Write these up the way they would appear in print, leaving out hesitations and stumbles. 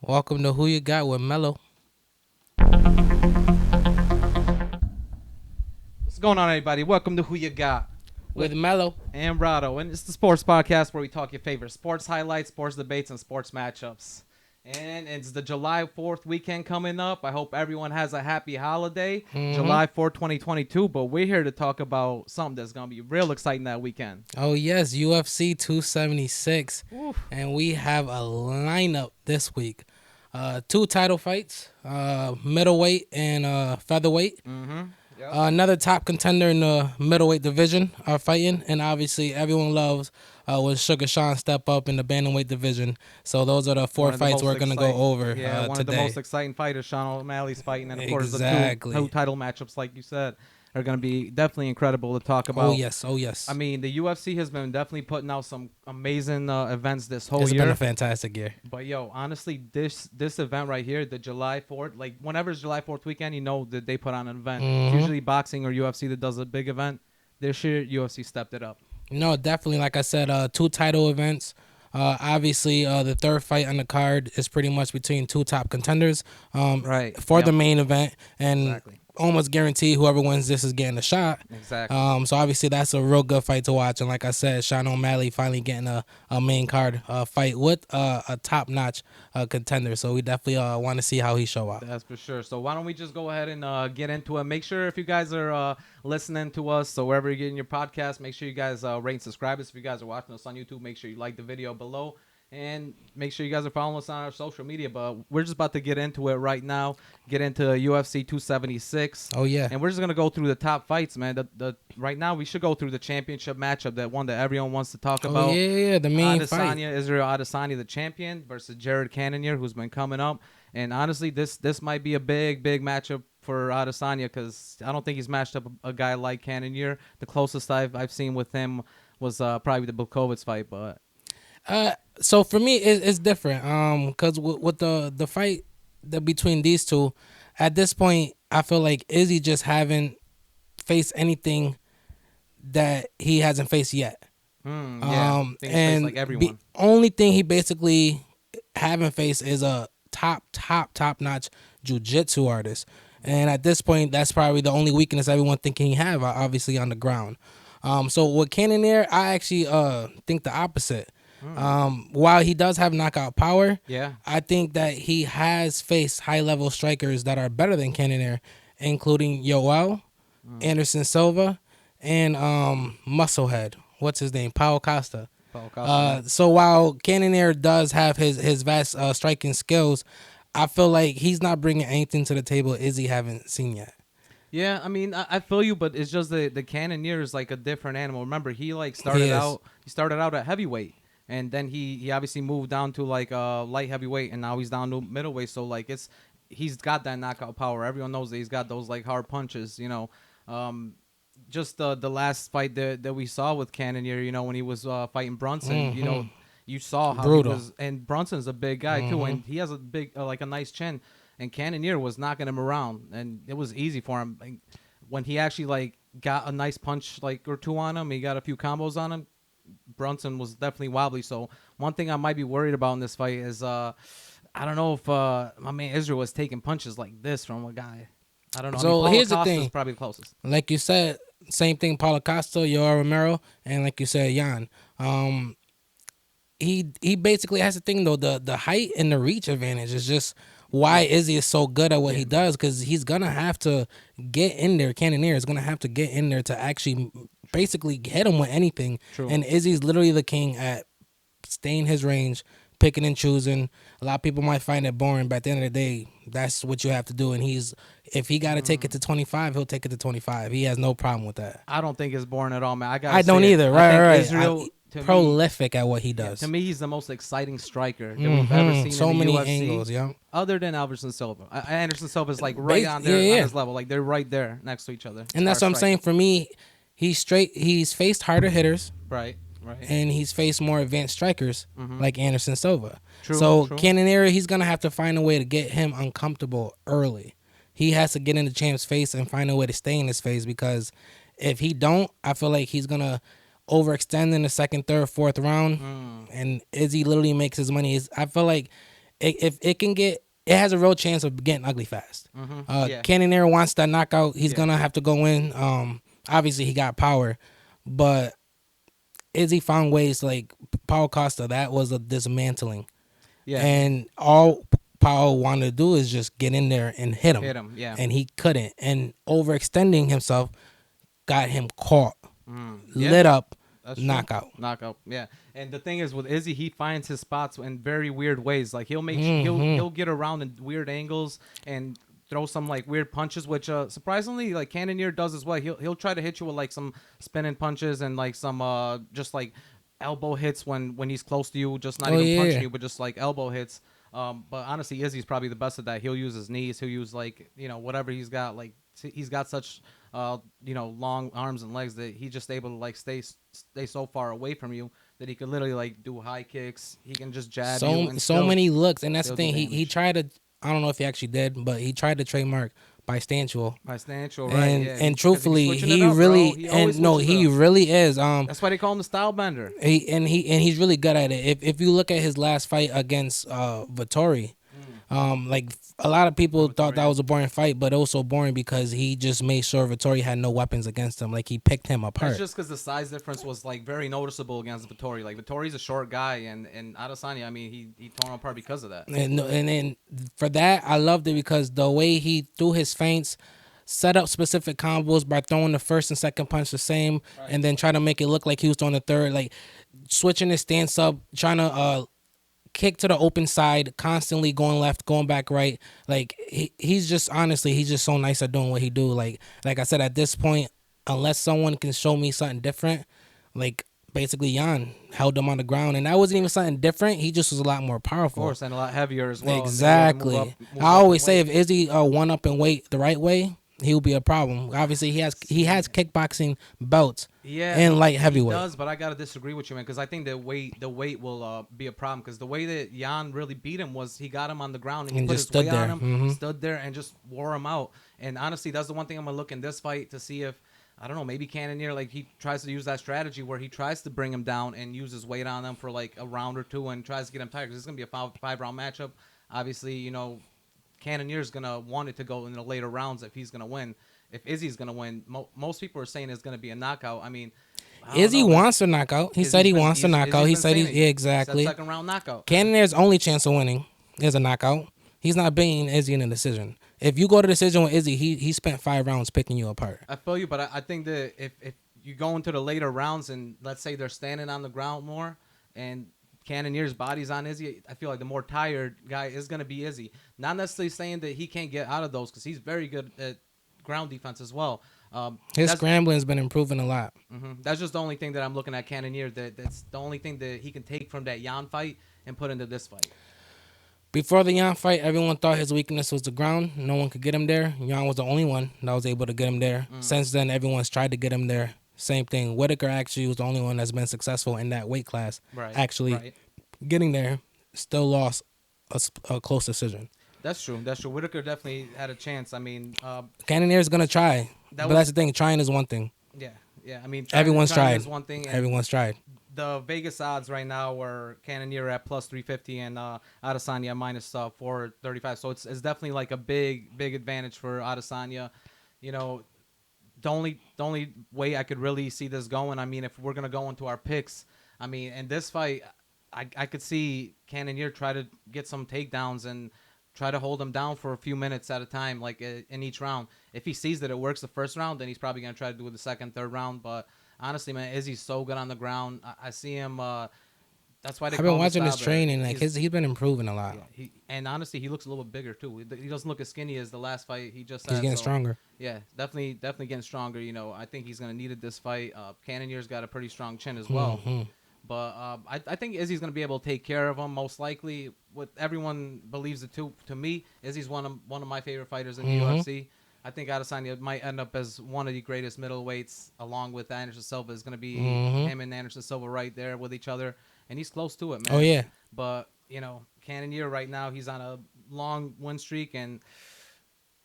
Welcome to Who You Got with Mello. What's going on, everybody? Welcome to Who You Got With Mello. and Rado. And it's the sports podcast where we talk your favorite sports highlights, sports debates, and sports matchups. And it's the July 4th weekend coming up. I hope everyone has a happy holiday, July 4th, 2022. But we're here to talk about something that's going to be real exciting that weekend. Oh, yes, UFC 276. Oof. And we have a lineup this week. Two title fights, middleweight and featherweight. Yep. Another top contender in the middleweight division are fighting. And obviously, everyone loves when Sugar Sean step up in the bantamweight division. So those are the four fights we're going to go over one today. of the most exciting fighters, Sean O'Malley's fighting. And, of course, Exactly. the two title matchups, like you said, are going to be definitely incredible to talk about. Oh, yes. I mean, the UFC has been definitely putting out some amazing events this whole It's year. been a fantastic year. But, honestly, this event right here, the July 4th, like, whenever it's July 4th weekend, you know that they put on an event. It's usually boxing or UFC that does a big event. This year, UFC stepped it up. No, definitely. Like I said, two title events. Obviously, the third fight on the card is pretty much between two top contenders Right. for Yep. the main event. And Exactly. almost guarantee whoever wins this is getting a shot. Exactly. So obviously that's a real good fight to watch. And like I said, Sean O'Malley finally getting a main card fight with a top-notch contender. So we definitely want to see how he show up. That's for sure. So why don't we just go ahead and get into it? Make sure if you guys are listening to us, so wherever you're getting your podcast, make sure you guys rate and subscribe us. If you guys are watching us on YouTube, make sure you like the video below. And make sure you guys are following us on our social media. But we're just about to get into it right now. Get into UFC 276. Oh, yeah. And we're just going to go through the top fights, man. Right now, we should go through the championship matchup, that one that everyone wants to talk about. Oh, yeah, the main fight. Israel Adesanya, the champion, versus Jared Cannonier, who's been coming up. And honestly, this might be a big matchup for Adesanya because I don't think he's matched up a guy like Cannonier. The closest I've seen with him was probably the Blachowicz fight, but... So for me, it's different. Because with the fight between these two, at this point, I feel like Izzy just haven't faced anything that he hasn't faced yet. and like everyone. The only thing he basically haven't faced is a top notch jiu-jitsu artist. And at this point, that's probably the only weakness everyone thinking he have, obviously on the ground. So with Cannonier, I actually think the opposite. While he does have knockout power, I think that he has faced high-level strikers that are better than Cannonier, including Yoel, Anderson Silva, and Musclehead. What's his name? Paulo Costa. So while Cannonier does have his vast striking skills, I feel like he's not bringing anything to the table Izzy haven't seen yet. Yeah, I mean, I feel you, but it's just the Cannonier is like a different animal. Remember, he started out at heavyweight. And then he obviously moved down to like light heavyweight, and now he's down to middleweight. So like he's got that knockout power. Everyone knows that he's got those like hard punches. Just the last fight that we saw with Cannonier, when he was fighting Brunson, you saw how Brutal. he was. And Brunson's a big guy too, and he has a big like a nice chin. And Cannonier was knocking him around, and it was easy for him. Like, when he actually like got a nice punch like or two on him, he got a few combos on him. Brunson was definitely wobbly. So one thing I might be worried about in this fight is I don't know if my man Israel was taking punches like this from a guy. I don't know. So here's the thing. Probably the closest. Like you said, same thing. Paulo Costa, Yoel Romero, and like you said, Jan. He basically has the thing though. The height and the reach advantage is just why Izzy is so good at what he does, because he's gonna have to get in there. Cannonier is gonna have to get in there to actually basically hit him with anything. True. And Izzy's literally the king at staying his range, picking and choosing. A lot of people might find it boring, but at the end of the day, that's what you have to do. And if he got to take it to 25, he'll take it to 25. He has no problem with that. I don't think it's boring at all, man. I don't either. Right. Israel, prolific at what he does. To me, he's the most exciting striker that we've ever seen. So in the many UFC, angles, yeah. Other than Anderson Silva. Anderson Silva is like right on there on his level. Like they're right there next to each other. And that's what I'm saying. For me, he's faced harder hitters. Right. And he's faced more advanced strikers like Anderson Silva. True. Cannonier, he's going to have to find a way to get him uncomfortable early. He has to get in the champ's face and find a way to stay in his face, because if he don't, I feel like he's going to overextend in the second, third, fourth round. And Izzy literally makes his money. I feel like if it can get, it has a real chance of getting ugly fast. Yeah. Cannonier wants that knockout. He's Yeah. gonna have to go in. Obviously he got power, but Izzy found ways like Paulo Costa. That was a dismantling, Yeah. and all Paulo wanted to do is just get in there and hit him. Hit him. Yeah. And he couldn't. And overextending himself got him caught, Yeah. lit up, That's true. knockout. Knockout. Yeah. And the thing is with Izzy, he finds his spots in very weird ways. Like he'll make he'll get around in weird angles and throw some like weird punches, which surprisingly like Cannonier does as well. He'll try to hit you with like some spinning punches and like some just like elbow hits when he's close to you, just not even punching you, but just like elbow hits. But honestly, Izzy's probably the best at that. He'll use his knees. He'll use like whatever he's got. Like he's got such long arms and legs that he's just able to like stay so far away from you that he could literally like do high kicks. He can just jab you. And So many looks, and that's the still do thing. He damage. tried to. I don't know if he actually did, but he tried to trademark bystantial. Bystantial, right? And Yeah. and 'Cause he's truthfully, switching he it up, really bro. He always switches he it up. really is. That's why they call him the style bender. He's really good at it. If you look at his last fight against Vittori, like a lot of people thought that was a boring fight, but it was so boring because he just made sure Vittori had no weapons against him. Like he picked him apart. It's just because the size difference was like very noticeable against Vittori. Like Vittori's a short guy, and Adesanya, I mean, he tore him apart because of that. And then for that, I loved it because the way he threw his feints, set up specific combos by throwing the first and second punch the same, and then try to make it look like he was throwing the third, like switching his stance up, trying to kick to the open side, constantly going left, going back right. Like he's just honestly, he's just so nice at doing what he do. Like I said, at this point, unless someone can show me something different, like basically Jan held him on the ground, and that wasn't even something different. He just was a lot more powerful. Of course, and a lot heavier as well. Exactly. Move I always up say in if Izzy won up in weight the right way, he'll be a problem. Obviously, he has kickboxing belts. Yeah, and light heavyweight. He does, but I gotta disagree with you, man, because I think the weight will be a problem. Because the way that Jan really beat him was he got him on the ground and he put just his weight stood there. on him, stood there, and just wore him out. And honestly, that's the one thing I'm gonna look in this fight to see if, I don't know, maybe Cannonier, like he tries to use that strategy where he tries to bring him down and use his weight on them for like a round or two and tries to get him tired. Because it's gonna be a five round matchup. Obviously, Cannonier's gonna want it to go in the later rounds if he's gonna win. If Izzy's gonna win, most people are saying it's gonna be a knockout. I mean, Izzy wants a knockout. He said he wants a knockout. He said exactly. Second round knockout. Cannonier's only chance of winning is a knockout. He's not beating Izzy in a decision. If you go to decision with Izzy, he spent 5 rounds picking you apart. I feel you, but I think that if you go into the later rounds and let's say they're standing on the ground more and Cannonier's body's on Izzy, I feel like the more tired guy is going to be Izzy. Not necessarily saying that he can't get out of those because he's very good at ground defense as well. His scrambling has been improving a lot. That's just the only thing that I'm looking at Cannonier. That's the only thing that he can take from that Jan fight and put into this fight. Before the Jan fight, everyone thought his weakness was the ground. No one could get him there. Jan was the only one that was able to get him there. Since then, everyone's tried to get him there. Same thing. Whitaker actually was the only one that's been successful in that weight class. Actually getting there, still lost a close decision. That's true. Whitaker definitely had a chance. I mean, Cannonier's going to try. But that's the thing. Trying is one thing. Yeah. I mean, everyone's tried. Is one thing. Everyone's tried. The Vegas odds right now are Cannonier at plus 350 and Adesanya minus 435. So it's definitely like a big advantage for Adesanya. The only way I could really see this going, I mean, if we're gonna go into our picks, I mean, in this fight, I could see Cannonier try to get some takedowns and try to hold him down for a few minutes at a time, like in each round. If he sees that it works the first round, then he's probably gonna try to do it the second, third round. But honestly, man, Izzy's so good on the ground. I see him. That's why I've been watching his training. Like he's been improving a lot. Yeah, and honestly, he looks a little bit bigger too. He doesn't look as skinny as the last fight he just. He's getting stronger. Yeah, definitely getting stronger. I think he's gonna need it this fight. Cannonier's got a pretty strong chin as well. But I think Izzy's gonna be able to take care of him most likely. What everyone believes it to me, Izzy's one of my favorite fighters in the UFC. I think Adesanya might end up as one of the greatest middleweights, along with Anderson Silva. Is going to be him and Anderson Silva right there with each other, and he's close to it, man. Oh yeah. But Cannonier right now, he's on a long win streak, and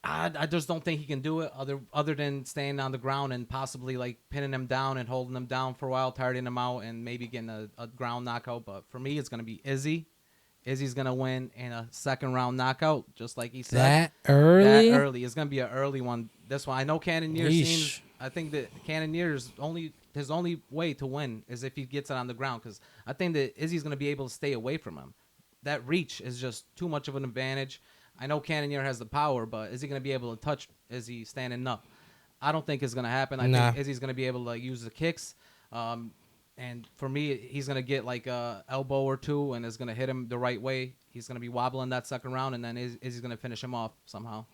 I just don't think he can do it other than staying on the ground and possibly like pinning him down and holding him down for a while, tiring him out, and maybe getting a ground knockout. But for me, it's going to be Izzy. Izzy's gonna win in a second round knockout, just like he said. That early? That early. It's gonna be an early one. This one, I know Cannonier seems. I think that Cannonier's his only way to win is if he gets it on the ground, because I think that Izzy's gonna be able to stay away from him. That reach is just too much of an advantage. I know Cannonier has the power, but is he gonna be able to touch Izzy standing up? I don't think it's gonna happen. I think Izzy's gonna be able to use the kicks. And for me, he's going to get like a elbow or two and is going to hit him the right way. He's going to be wobbling that second round, and then Izzy's going to finish him off somehow.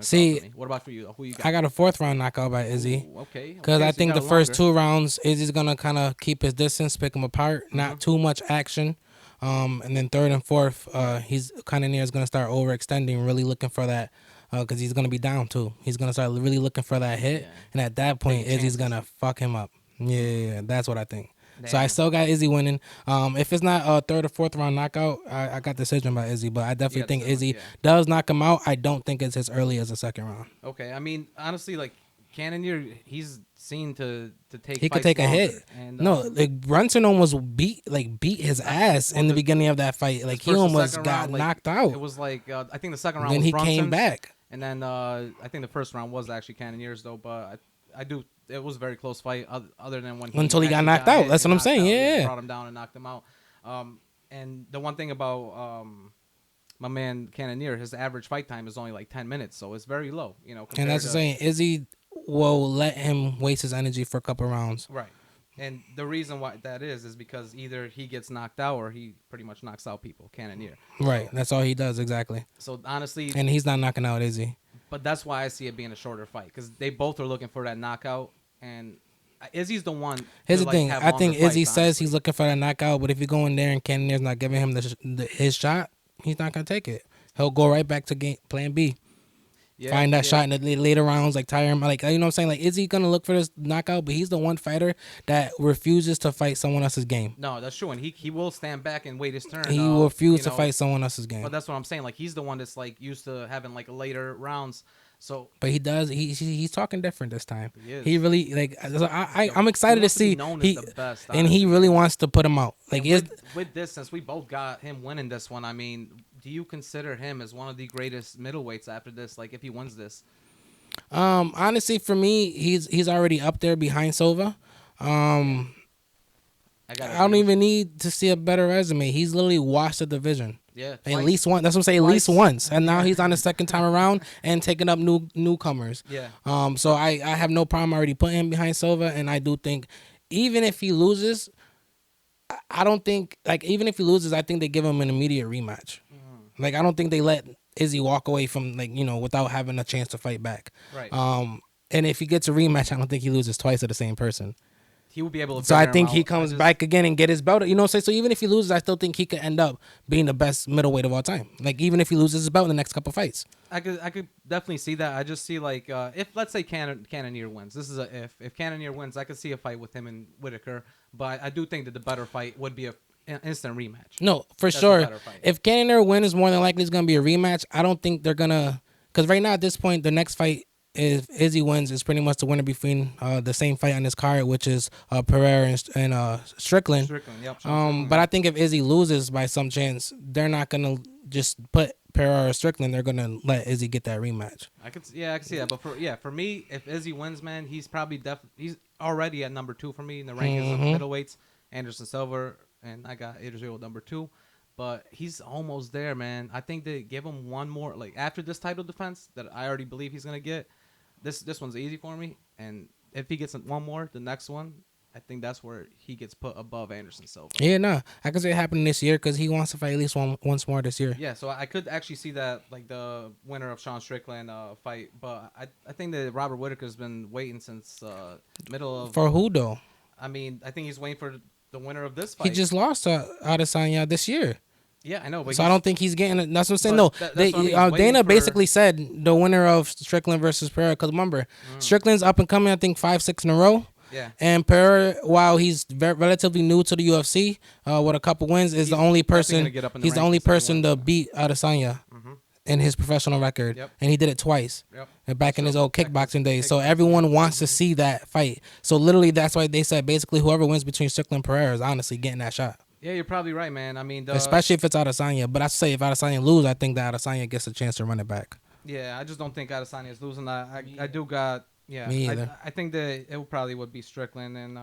See, what about for you? Who you got? I got a 4th round knockout by Izzy. Ooh, okay. Because I think the first 2 rounds, Izzy's going to kind of keep his distance, pick him apart, not too much action. And then 3rd and 4th, he's Cannonier is going to start overextending, really looking for that. Because he's going to be down too. He's going to start really looking for that hit. Yeah. And at that point, Izzy's going to fuck him up. Yeah, that's what I think. Damn. So I still got Izzy winning. If it's not a 3rd or 4th round knockout, I got decision by Izzy. But I definitely think Izzy does knock him out. I don't think it's as early as the 2nd round. Okay, I mean, honestly, like Cannonier, he's seen to take. He could take a hit. And, no, like Brunson almost beat his ass in the beginning of that fight. Like he almost got knocked out. It was like I think the 2nd round. Then was he Brunson's, came back. And then I think the 1st round was actually Cannonier's though. But I do. It was a very close fight, other than until he got knocked out. That's what I'm saying. Yeah, brought him down and knocked him out. And the one thing about my man Cannonier, his average fight time is only like 10 minutes, so it's very low. And that's the saying. Izzy will let him waste his energy for a couple rounds. Right. And the reason why that is because either he gets knocked out or he pretty much knocks out people. Cannonier. Right. That's all he does exactly. So honestly, and he's not knocking out Izzy. But that's why I see it being a shorter fight, because they both are looking for that knockout, and Izzy's the one. Here's the thing: I think Izzy says he's looking for that knockout, but if you go in there and Cannonier's not giving him his shot, he's not gonna take it. He'll go right back to plan B. Yeah, find that shot in the later rounds, like tire him. Like, you know what I'm saying? Like, is he gonna look for this knockout? But he's the one fighter that refuses to fight someone else's game. No, that's true, and he will stand back and wait his turn. He will refuse to fight someone else's game. But that's what I'm saying. Like, he's the one that's like used to having like later rounds. So, but he does. He's talking different this time. He really like. So I'm excited to see and he really wants to put him out. Like with this, since we both got him winning this one, I mean, do you consider him as one of the greatest middleweights after this? Like, if he wins this, honestly, for me, he's already up there behind Silva. I don't even need to see a better resume. He's literally washed the division. Yeah, twice. At least one. That's what I'm saying. At least once, and now he's on the second time around and taking up newcomers. Yeah. So I have no problem already putting him behind Silva, and I do think even if he loses, I don't think even if he loses, I think they give him an immediate rematch. Mm-hmm. Like I don't think they let Izzy walk away from without having a chance to fight back. Right. And if he gets a rematch, I don't think he loses twice to the same person. He would be able to. So I think he comes back again and get his belt. You know what I'm saying? So even if he loses, I still think he could end up being the best middleweight of all time. Like even if he loses his belt in the next couple fights. I could definitely see that. I just see like if let's say Cannonier wins. This is a if. If Cannonier wins, I could see a fight with him and Whitaker. But I do think that the better fight would be an instant rematch. No, for sure. If Cannonier wins, more than likely it's going to be a rematch. I don't think they're gonna because right now at this point the next fight. If Izzy wins, it's pretty much the winner between the same fight on this card, which is Pereira and Strickland. Yep, but I think if Izzy loses by some chance, they're not gonna just put Pereira or Strickland. They're gonna let Izzy get that rematch. I could see that. But for me, if Izzy wins, man, he's probably he's already at number 2 for me in the rankings of middleweights. Anderson Silva, and I got Adesanya number 2. But he's almost there, man. I think they give him one more, like after this title defense that I already believe he's gonna get. This one's easy for me, and if he gets one more, the next one, I think that's where he gets put above Anderson Silva. Yeah, no, I could see it happening this year because he wants to fight at least once more this year. Yeah, so I could actually see that, like the winner of Sean Strickland fight, but I think that Robert Whitaker's been waiting since middle of. For who though? I mean, I think he's waiting for the winner of this fight. He just lost to Adesanya this year. Yeah, I know. But so I don't think he's getting. That's what I'm saying. No, Dana basically said the winner of Strickland versus Pereira. Because remember, Strickland's up and coming. I think 5-6 in a row. Yeah. And Pereira, while he's relatively new to the UFC, with a couple wins, is the only person. He's the only person to beat Adesanya in his professional record, and he did it twice. And back in his old kickboxing days. So everyone wants to see that fight. So literally, that's why they said basically whoever wins between Strickland and Pereira is honestly getting that shot. Yeah, you're probably right, man. I mean, Especially if it's Adesanya. But I say if Adesanya lose, I think that Adesanya gets a chance to run it back. yeah, I just don't think Adesanya is losing. I do got yeah. Me either. I think that it probably would be Strickland, and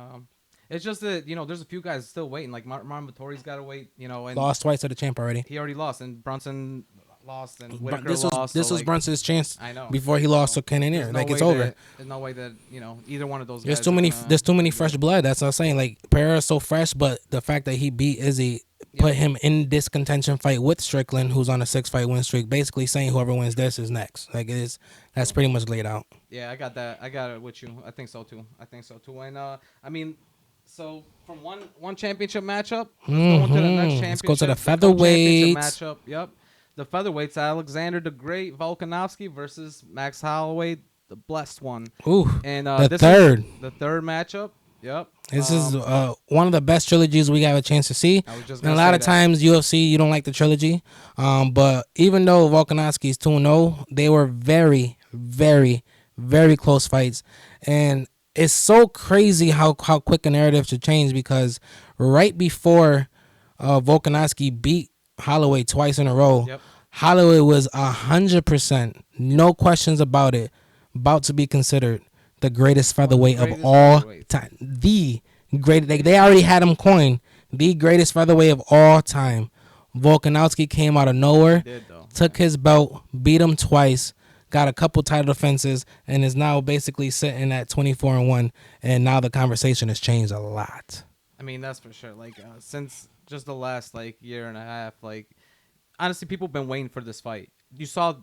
it's just that there's a few guys still waiting. Like Martin Vittori's got to wait. And Lost twice to the champ already. he already lost, and Brunson lost, and Whitaker lost. This was Brunson's chance. I know. Before he lost to Cannonier. Like it's over. There's no way that either one of those. There's guys too many. gonna, There's too many fresh blood. That's what I'm saying. Like Pereira's so fresh, but the fact that he beat Izzy put him in this contention fight with Strickland, who's on a 6-fight win streak, basically saying whoever wins this is next. Like it is. That's pretty much laid out. Yeah, I got that. I got it with you. I think so too. And I mean, so from one championship matchup, let's go into the next championship. Let's go to the featherweight featherweights. matchup. Yep, the featherweights: Alexander the Great Volkanovski versus Max Holloway, the blessed one. Ooh, And the this third. is the third matchup. Yep. This is one of the best trilogies we got a chance to see. I was just And a gonna lot say of that. times UFC, you don't like the trilogy. But even though Volkanovski's 2-0, they were very, very, very close fights. And it's so crazy how quick a narrative should change, because right before Volkanovski beat Holloway twice in a row, Yep. Holloway was 100%, no questions about it, about to be considered the greatest featherweight of greatest all featherweight. time. The great. They already had him coined the greatest featherweight of all time. Volkanovski came out of nowhere, Did though. took his belt, beat him twice, got a couple title defenses, and is now basically sitting at 24-1. And now the conversation has changed a lot. I mean, that's for sure. Like since just the last year and a half, honestly, people have been waiting for this fight. You saw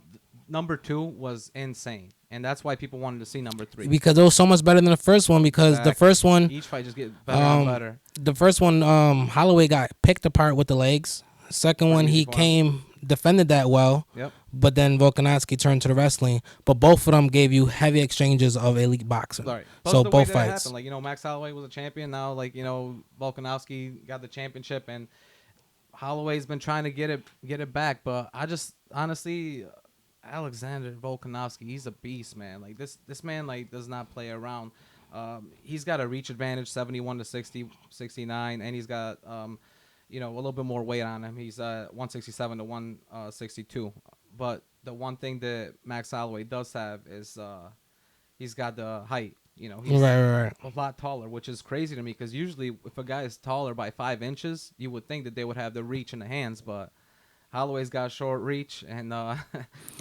number 2 was insane, and that's why people wanted to see number 3. Because it was so much better than the first one. Because the first one, each fight just get better and better. the first one, Holloway got picked apart with the legs. Second one, he easy for came, defended that well. Yep. But then Volkanovski turned to the wrestling. But both of them gave you heavy exchanges of elite boxing. Right. So the way both that fights. happened. Max Holloway was a champion. Now, Volkanovski got the championship, and Holloway's been trying to get it back. But I just honestly, Alexander Volkanovski, he's a beast, man. This man does not play around. He's got a reach advantage, 71 to 60, 69, and he's got a little bit more weight on him. He's 167 to 162. But the one thing that Max Holloway does have is he's got the height. He's Right. a lot taller, which is crazy to me, because usually if a guy is taller by 5 inches, you would think that they would have the reach in the hands, but Holloway's got short reach, and my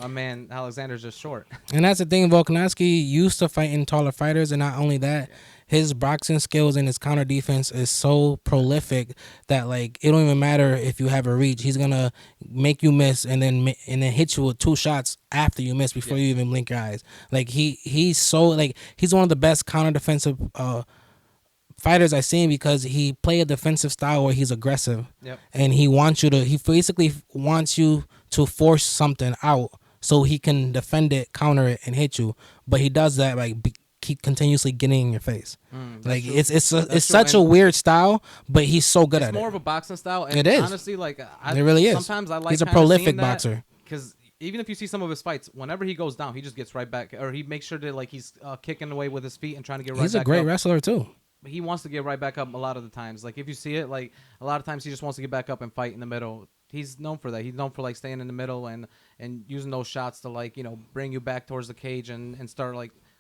man Alexander's just short. And that's the thing. Volkanovski used to fighting taller fighters, and not only that, his boxing skills and his counter defense is so prolific that it don't even matter if you have a reach. He's gonna make you miss and then hit you with 2 shots after you miss before you even blink your eyes. He's so he's one of the best counter defensive fighters I've seen, because he play a defensive style where he's aggressive. Yep. And he basically wants you to force something out so he can defend it, counter it, and hit you. But he does that keep continuously getting in your face. It's such a weird style, but he's so good at it. It's more of a boxing style. And It is. Honestly, it really is. Sometimes I like. He's a kinda prolific seeing that, boxer. because even if you see some of his fights, whenever he goes down, he just gets right back, or he makes sure that he's kicking away with his feet and trying to get right back up. He's a great wrestler too. But he wants to get right back up a lot of the times. If you see it, a lot of times he just wants to get back up and fight in the middle. He's known for that. He's known for staying in the middle and using those shots to bring you back towards the cage and start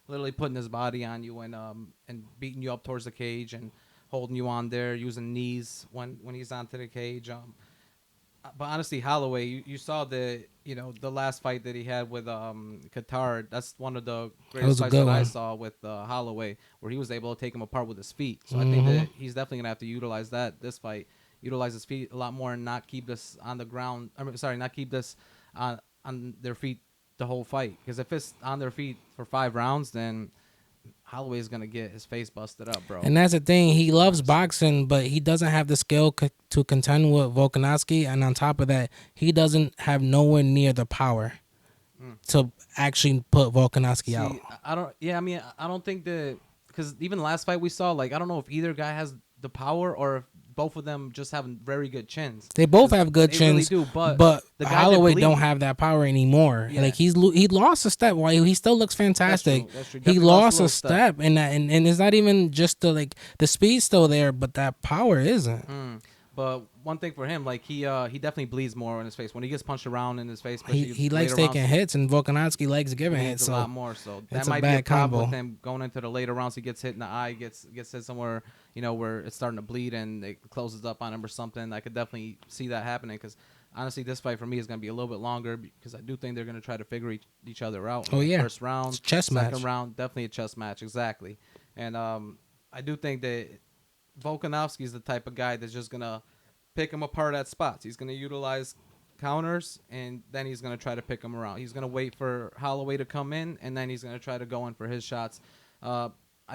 literally putting his body on you and beating you up towards the cage and holding you on there, using knees when he's onto the cage. But honestly, Holloway, you saw the last fight that he had with Qatar. That's one of the greatest fights that I saw with Holloway, where he was able to take him apart with his feet. So I think that he's definitely gonna have to utilize this fight, utilize his feet a lot more, and not keep this on the ground. Not keep this on their feet the whole fight. Because if it's on their feet for 5 rounds, then Holloway's gonna get his face busted up, bro. And that's the thing. He loves boxing, but he doesn't have the skill to contend with Volkanovski. And on top of that, he doesn't have nowhere near the power to actually put Volkanovski out. I don't. Yeah, I mean, I don't think that, because even the last fight we saw, I don't know if either guy has the power or if both of them just have very good chins. They both have good They chins, really do, but the guy Holloway that don't have that power anymore. Yeah. He lost a step. While he still looks fantastic, That's true. he Definitely lost a a little step, and it's not even just the speed's still there, but that power isn't. But one thing for him, like he definitely bleeds more in his face when he gets punched around in his face. He likes taking hits, and Volkanovski likes giving hits. A lot more. So that it's might a be a bad problem combo. with him going into the later rounds. He gets hit in the eye, gets hit somewhere, where it's starting to bleed and it closes up on him or something. I could definitely see that happening because honestly, this fight for me is going to be a little bit longer because I do think they're going to try to figure each other out. Oh yeah, first round, it's a chess second match. round, definitely a chess match, exactly. And I do think that Volkanovski is the type of guy that's just gonna pick him apart at spots. He's going to utilize counters, and then he's going to try to pick him around. He's going to wait for Holloway to come in, and then he's going to try to go in for his shots. I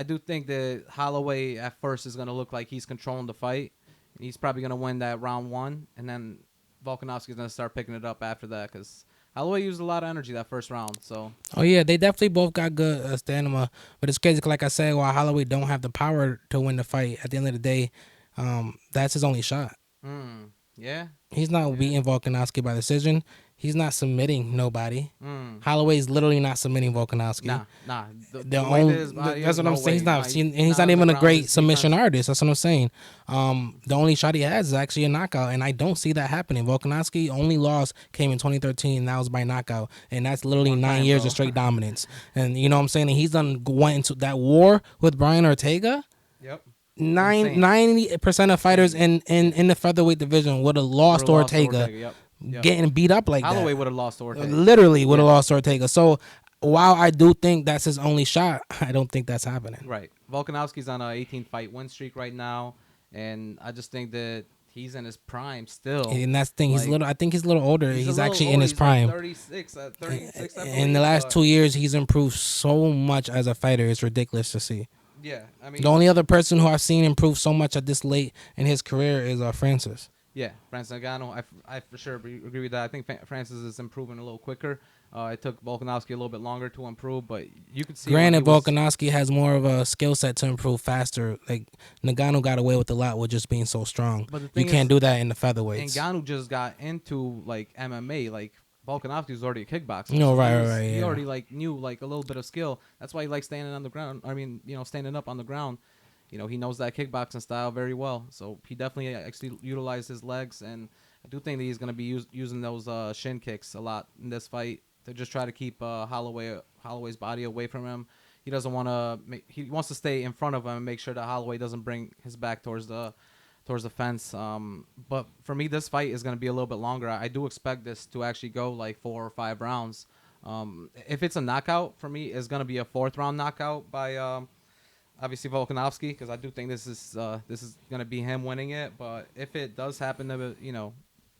do think that Holloway at first is going to look like he's controlling the fight. He's probably going to win that round one, and then Volkanovski is going to start picking it up after that because Holloway used a lot of energy that first round. So. Oh yeah, they definitely both got good stamina, but it's crazy. Like I said, while Holloway don't have the power to win the fight, at the end of the day, that's his only shot. Yeah. He's not beating Volkanovski by decision. He's not submitting nobody. Holloway's literally not submitting Volkanovski. Nah. That's what I'm saying. He's not even a great submission artist. That's what I'm saying. The only shot he has is actually a knockout, and I don't see that happening. Volkanovski only loss came in 2013, and that was by knockout, and that's literally 9 years of straight dominance. And you know what I'm saying? And he's went into that war with Brian Ortega. Yep. 90% of fighters in the featherweight division would have lost to Ortega. Yep. Getting beat up like Holloway that. Holloway would have lost to Ortega. Literally would have lost to Ortega. So while I do think that's his only shot, I don't think that's happening. Right. Volkanovski's on an 18-fight win streak right now, and I just think that he's in his prime still. And that's the thing. I think he's a little older. He's actually in his prime. Like 36, 36. In the last 2 years, he's improved so much as a fighter. It's ridiculous to see. Yeah, I mean, the only other person who I've seen improve so much at this late in his career is Francis. Yeah, Francis Ngannou. I for sure agree with that. I think Francis is improving a little quicker. It took Volkanovski a little bit longer to improve, but you could see. Granted, Volkanovski has more of a skill set to improve faster. Like Ngannou got away with a lot with just being so strong. But you can't do that in the featherweights. Ngannou just got into like MMA. Like Volkanovski was already a kickboxer. No, right. He already knew a little bit of skill. That's why he likes standing on the ground. I mean, standing up on the ground. He knows that kickboxing style very well. So he definitely actually utilized his legs, and I do think that he's going to be using those shin kicks a lot in this fight to just try to keep Holloway's body away from him. He doesn't want to. He wants to stay in front of him and make sure that Holloway doesn't bring his back towards the fence. But for me, this fight is going to be a little bit longer. I do expect this to actually go like 4 or 5 rounds. If it's a knockout, for me, it's going to be a 4th round knockout by obviously Volkanovski, because I do think this is going to be him winning it. But if it does happen to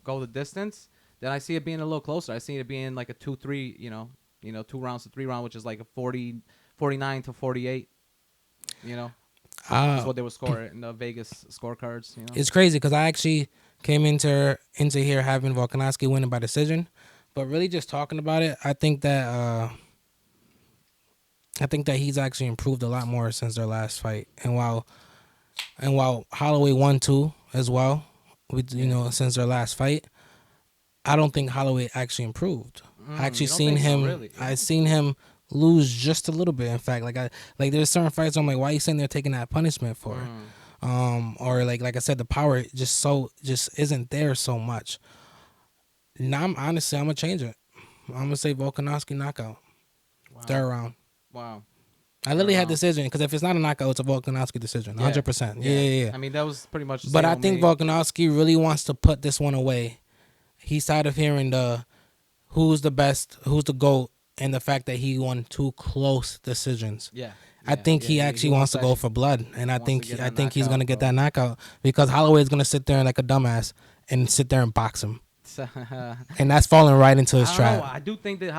go the distance, then I see it being a little closer. I see it being like a 2-3, 2 rounds to 3 round, which is like a 49 to 48. That's what they would score in the Vegas scorecards. It's crazy because I actually came into here having Volkanovski winning by decision, but really just talking about it, I think that he's actually improved a lot more since their last fight. And while Holloway won too as well, since their last fight, I don't think Holloway actually improved. I actually seen him. Really? I seen him lose just a little bit. In fact, there's certain fights I'm like, why are you sitting there taking that punishment for? Or like I said, the power just isn't there so much. Now I'm gonna change it. I'm gonna say Volkanovski knockout, 3rd round. Wow. I literally had decision because if it's not a knockout, it's a Volkanovski decision, 100%. Yeah. I mean, that was pretty much. But I think Volkanovski really wants to put this one away. He's tired of hearing the who's the best, who's the GOAT, and the fact that he won 2 close decisions. I think he actually wants to go for blood, and I think he's gonna get that knockout because Holloway is gonna sit there like a dumbass and sit there and box him. And that's falling right into his trap. I do think that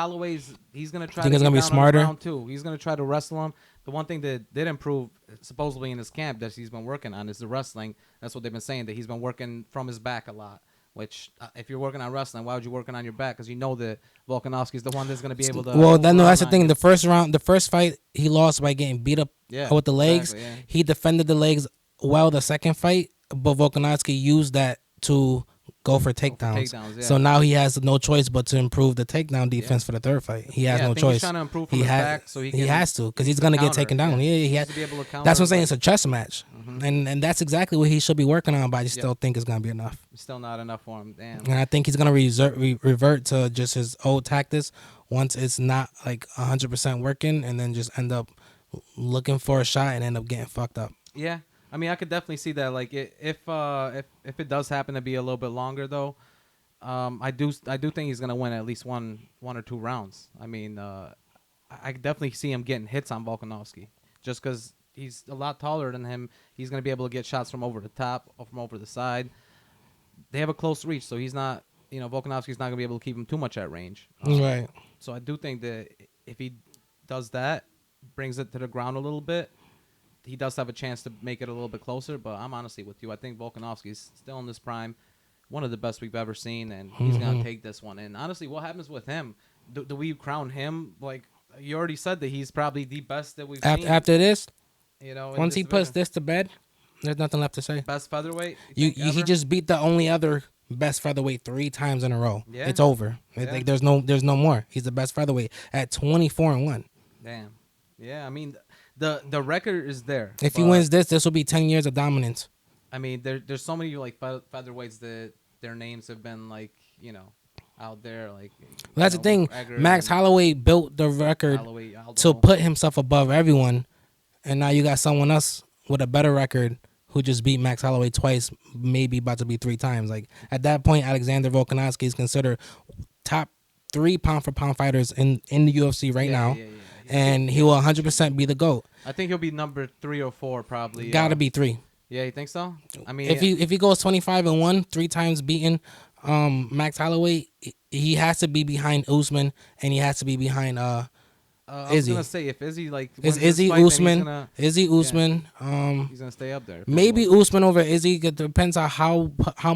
he's gonna try. Think it's gonna be smarter too. He's gonna try to wrestle him. The one thing that did improve supposedly in his camp that he's been working on is the wrestling. That's what they've been saying, that he's been working from his back a lot. Which, if you're working on wrestling, why would you working on your back? Because that Volkanovski is the one that's going to be able to. Well, that's the thing. The first fight, he lost by getting beat up with the legs. Exactly, yeah. He defended the legs well the second fight, but Volkanovski used that to go for takedowns. takedowns, yeah. So now he has no choice but to improve the takedown defense for the third fight. He has I no think choice. He's trying to improve from his back, so he has to, because he's going gonna get taken down. Yeah, he he has to be able to counter. That's what I'm saying. It's a chess match, and that's exactly what he should be working on. But I still think it's gonna be enough. Still not enough for him. Damn. And I think he's gonna revert to just his old tactics once it's not like 100% working, and then just end up looking for a shot and end up getting fucked up. Yeah, I mean, I could definitely see that. Like, if it does happen to be a little bit longer, though, I do think he's gonna win at least one or two rounds. I mean, I definitely see him getting hits on Volkanovski, just because he's a lot taller than him. He's gonna be able to get shots from over the top or from over the side. They have a close reach, so he's not. Volkanovski's not gonna be able to keep him too much at range. Right. So I do think that if he does that, brings it to the ground a little bit, he does have a chance to make it a little bit closer. But I'm honestly with you. I think Volkanovski's still in this prime, one of the best we've ever seen, and he's gonna take this one. And honestly, what happens with him? Do we crown him? Like you already said that he's probably the best that we've seen. After this, once he this puts division. this to bed, there's nothing left to say. Best featherweight. He just beat the only other best featherweight 3 times in a row. Yeah. It's over. Yeah. Like there's no more. He's the best featherweight at 24-1. Damn. Yeah, I mean the record is there. If he wins this will be 10 years of dominance. I mean, there's so many like featherweights that their names have been like out there. Like that's the thing. Max Holloway built the record to put himself above everyone, and now you got someone else with a better record who just beat Max Holloway twice, maybe about to be 3 times. Like at that point, Alexander Volkanovski is considered top 3 pound for pound fighters in the UFC right now. Yeah. And he will 100% be the GOAT. I think he'll be number 3 or 4 probably. Gotta be 3. Yeah, you think so? I mean, if he goes 25-1, 3 times beating Max Holloway, he has to be behind Usman, and he has to be behind I was Izzy. gonna say if Izzy Izzy Usman, Izzy Usman. He's gonna stay up there. Maybe Usman over Izzy. It depends on how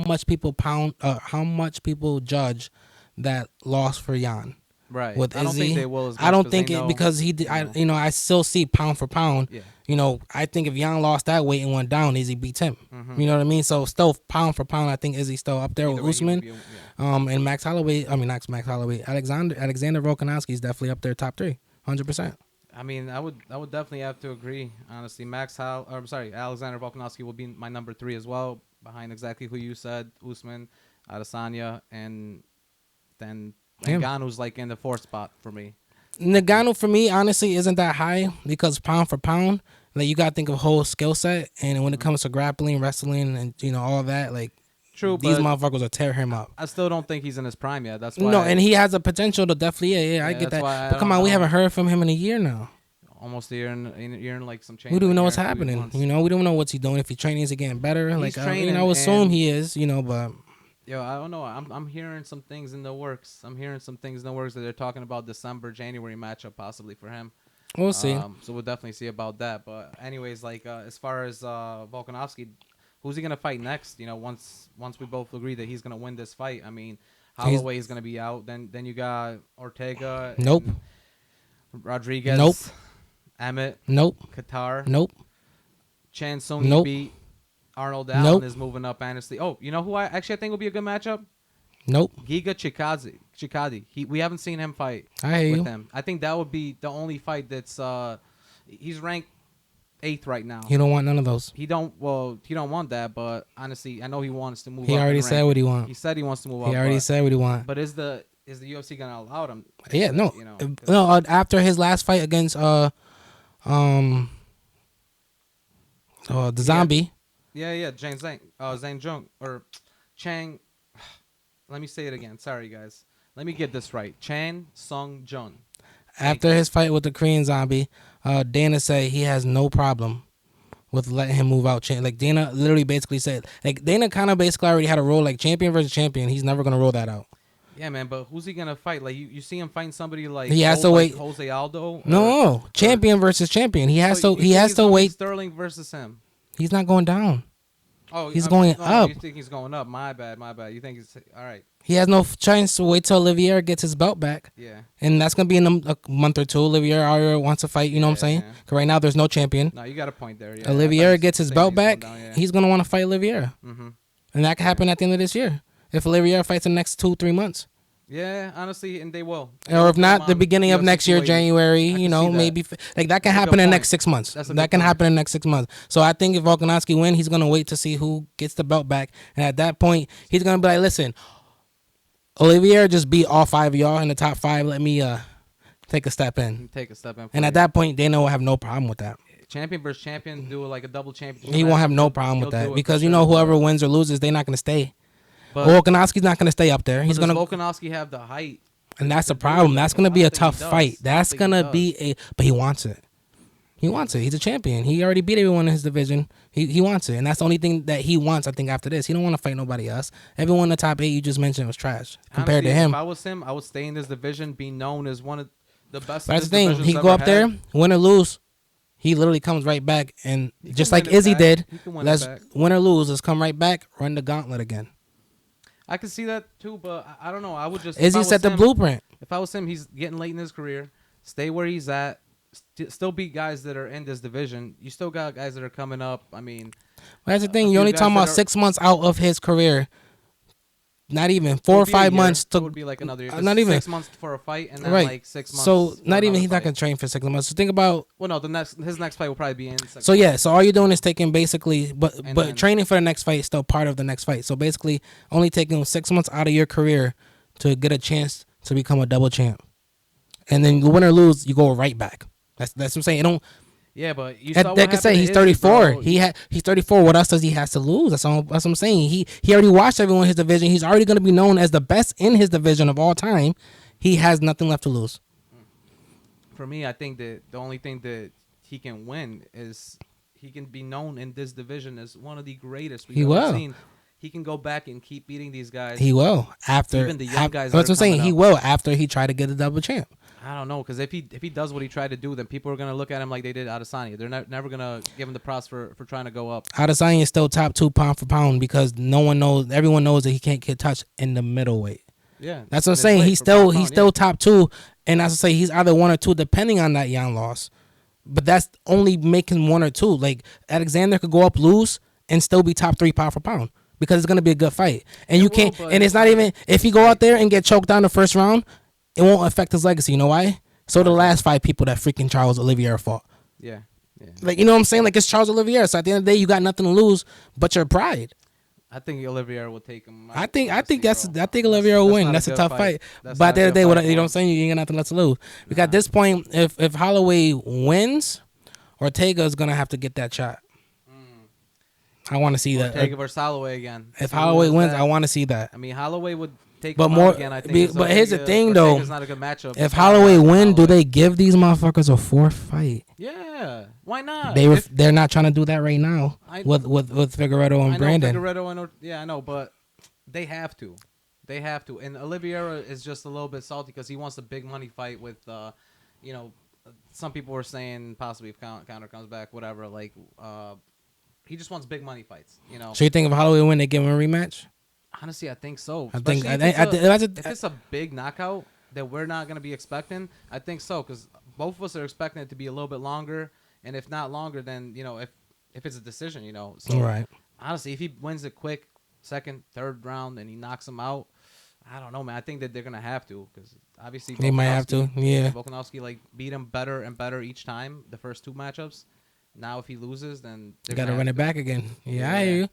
much people how much people judge that loss for Jan. Right. With Izzy, I don't think they will. I don't think it because he did. I still see pound for pound. Yeah. I think if Jan lost that weight and went down, Izzy beats him. You know what I mean? So still pound for pound, I think Izzy's still up there with Usman. And Max Holloway. I mean, not Max Holloway. Alexander Volkanovski is definitely up there, top 3, 100%. I mean, I would definitely have to agree. Honestly, Alexander Volkanovski will be my number 3 as well, behind exactly who you said, Usman, Adesanya, and then Ngannou's like in the 4th spot for me. Ngannou for me honestly isn't that high because pound for pound, like you gotta think of whole skill set, and when it comes to grappling, wrestling, and all that, like true, these motherfuckers will tear him up. I still don't think he's in his prime yet. That's why. No, and he has a potential to definitely. I get that. But come on, we haven't heard from him in a year now. Almost a year and like some change. We don't even know what's happening. We don't know what's he doing. If he's training, is he getting better? He's like training, I would assume he is. But. Yo, I don't know. I'm hearing some things in the works. That they're talking about December, January matchup possibly for him. We'll see. So we'll definitely see about that. But anyways, like as far as Volkanovski, who's he gonna fight next? Once we both agree that he's gonna win this fight. I mean, Holloway is gonna be out. Then you got Ortega. Nope. Rodriguez. Nope. Emmett. Nope. Qatar. Nope. Chan Sung Nope. beat. Arnold Allen is moving up, honestly. Oh, you know who I think will be a good matchup? Nope. Giga Chikadze. We haven't seen him fight with him. I think that would be the only fight that's he's ranked 8th right now. He don't want none of those. He don't want that, but honestly, I know he wants to move up. He already said what he wants. He said he wants to move up. He already said what he wants. But is the UFC gonna allow him? Yeah, no. No, after his last fight against the zombie. Yeah, Zhang Jung or Chang. Let me say it again. Sorry, guys. Let me get this right. Chan Sung Jun. After his fight with the Korean zombie, Dana said he has no problem with letting him move out. Like Dana literally basically said, like Dana kind of basically already had a role like champion versus champion. He's never gonna roll that out. Yeah, man, but who's he gonna fight? Like you see him fighting somebody like he has to wait. Jose Aldo. No, champion versus champion. He has to wait. Sterling versus him. He's not going down. Oh, he's going up. You think he's going up? My bad. You think he's all right? He has no chance to wait till Olivier gets his belt back. Yeah. And that's gonna be in a month or 2. Olivier wants to fight. You know what I'm saying? Yeah. 'Cause right now there's no champion. No, you got a point there. Yeah. Olivier gets his belt back. He's gonna want to fight Olivier. Mm-hmm. And that could happen at the end of this year. If Oliveira fights in the next 2-3 months. Yeah, honestly, and they will. Or if not, the beginning of next year, 280. January, you know, maybe like that can happen in the next 6 months. That can happen in the next 6 months. So I think if Volkanovski win, he's gonna wait to see who gets the belt back, and at that point, he's gonna be like, "Listen, Oliveira just beat all 5 of y'all in the top 5. Let me take a step in." Take a step in. And at that point, Dana will have no problem with that. Champion versus champion, do like a double championship. He won't have no problem with that because you know whoever wins or loses, they're not gonna stay. Volkanovski's not gonna stay up there. He's gonna. Volkanovski have the height. And that's the problem. That's going to be a tough fight. That's going to be but he wants it. He wants it. He's a champion. He already beat everyone in his division. He wants it. And that's the only thing that he wants, I think, after this. He don't want to fight nobody else. Everyone in the top 8 you just mentioned was trash compared to him. If I was him, I would stay in this division, be known as one of the best. That's the thing. He go up there, win or lose. He literally comes right back. And just like Izzy did, let's win or lose. Let's come right back, run the gauntlet again. I can see that too, but I don't know. I would just. Izzy set the blueprint. If I was him, he's getting late in his career. Stay where he's at. Still beat guys that are in this division. You still got guys that are coming up. I mean, that's the thing. You're only talking about 6 months out of his career. Not even 4 or 5 months to. It would be like another year. Not even 6 months for a fight, and then like 6 months. So not even he's not gonna train for 6 months. So think about. Well, no, his next fight will probably be in. So yeah, so all you're doing is taking basically, but training for the next fight is still part of the next fight. So basically, only taking 6 months out of your career to get a chance to become a double champ, and then you win or lose, you go right back. That's what I'm saying. It don't. Yeah, but you saw they could say he's 34. He's 34. What else does he has to lose? That's what I'm saying. He already watched everyone in his division. He's already going to be known as the best in his division of all time. He has nothing left to lose. For me, I think that the only thing that he can win is he can be known in this division as one of the greatest we've ever seen. He can go back and keep beating these guys. He will after even the young guys. That's what I'm saying. He will after he tried to get a double champ. I don't know, because if he does what he tried to do, then people are gonna look at him like they did Adesanya. They're never gonna give him the props for trying to go up. Adesanya is still top 2 pound for pound because everyone knows that he can't get touched in the middleweight. Yeah, that's what I'm saying. He's still top 2, and as I say, he's either 1 or 2 depending on that Yan loss. But that's only making 1 or 2. Like Alexander could go up, lose, and still be top 3 pound for pound because it's gonna be a good fight. And you can't. And it's not even if he go out there and get choked down the first round. It won't affect his legacy. You know why? So the last 5 people that freaking Charles Oliveira fought. Yeah. Like, you know what I'm saying? Like, it's Charles Oliveira. So at the end of the day, you got nothing to lose but your pride. I think Oliveira will take him. I think Oliveira will win. That's a tough fight. But at the end of the day, you know what I'm saying? You ain't got nothing left to lose. Because at this point, if Holloway wins, Ortega is gonna have to get that shot. I want to see that. Ortega versus Holloway again. If Holloway wins, I want to see that. I mean, Holloway would. But more, again, I think but here's the thing though. Not a good matchup. If Holloway win, do they give these motherfuckers a 4th fight? Yeah, why not? They're not trying to do that right now with Figueiredo and Brandon. I know, but they have to. And Oliveira is just a little bit salty because he wants a big money fight with, some people were saying possibly if Counter comes back, whatever. Like, he just wants big money fights. So you think if Holloway win, they give him a rematch? Honestly, I think so. I think if it's a big knockout that we're not going to be expecting, I think so, because both of us are expecting it to be a little bit longer, and if not longer, then if it's a decision, So right. Honestly, if he wins it quick, 2nd, 3rd round, and he knocks him out, I don't know, man. I think that they're going to have to, because obviously they might have to. Yeah. Volkanovski beat him better and better each time the first 2 matchups. Now if he loses, then you got to run it back again. Yeah, I hear you.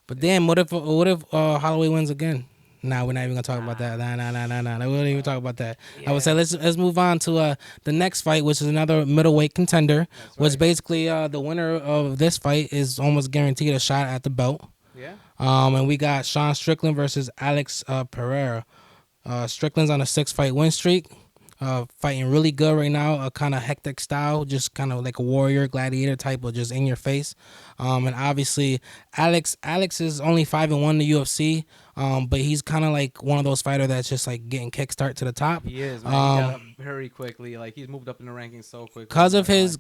But then, what if Holloway wins again? Nah, we're not even gonna talk about that. Nah. We don't even talk about that. Yeah. I would say let's move on to the next fight, which is another middleweight contender. That's which basically the winner of this fight is almost guaranteed a shot at the belt. Yeah. And we got Sean Strickland versus Alex Pereira. Strickland's on a 6-fight win streak. Fighting really good right now, a kind of hectic style, just kind of like a warrior, gladiator type, but just in your face. And obviously, Alex is only 5-1 in the UFC, but he's kind of like one of those fighters that's just like getting kickstart to the top. He is, man. He got up very quickly. Like he's moved up in the rankings so quickly. Because of his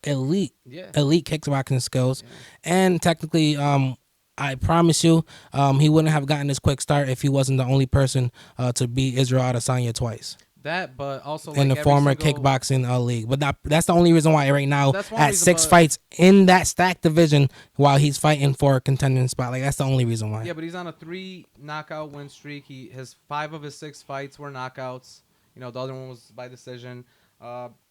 elite kickboxing skills, and technically, I promise you, he wouldn't have gotten this quick start if he wasn't the only person to beat Israel Adesanya twice. That, but also in like the former kickboxing league. But that's the only reason why right now That's one at reason, 6 but- fights in that stacked division while he's fighting for a contending spot. Like that's the only reason why. Yeah, but he's on a 3 knockout win streak. His 5 of his 6 fights were knockouts. You know, the other one was by decision.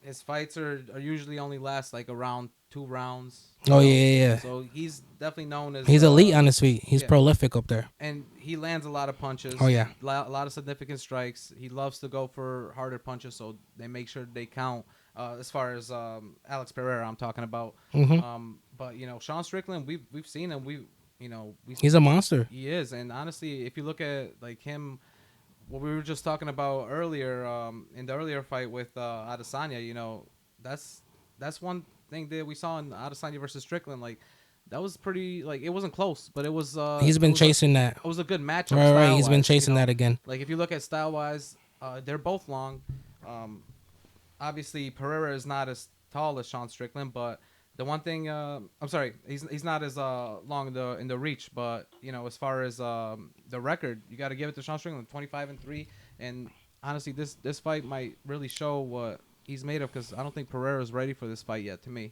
His fights are usually only last like around 2 rounds. Oh yeah. So he's definitely known as He's elite on his feet. He's yeah. prolific up there. And he lands a lot of punches. Oh, yeah. A lot of significant strikes. He loves to go for harder punches, so they make sure they count. As far as Alex Pereira, I'm talking about. Mm-hmm. But you know, Sean Strickland, we've seen him. He's a monster. He is, and honestly, if you look at like him, what we were just talking about earlier in the earlier fight with Adesanya, you know, that's one thing that we saw in Adesanya versus Strickland. Like that was pretty, like it wasn't close, but it was. He's been chasing that. It was a good matchup. Right. He's been chasing that again. Like if you look at style wise, they're both long. Obviously Pereira is not as tall as Sean Strickland, but the one thing, I'm sorry, he's not as long in the reach, but you know, as far as the record, you got to give it to Sean Strickland, 25-3, and honestly, this fight might really show what he's made of, because I don't think Pereira is ready for this fight yet. To me,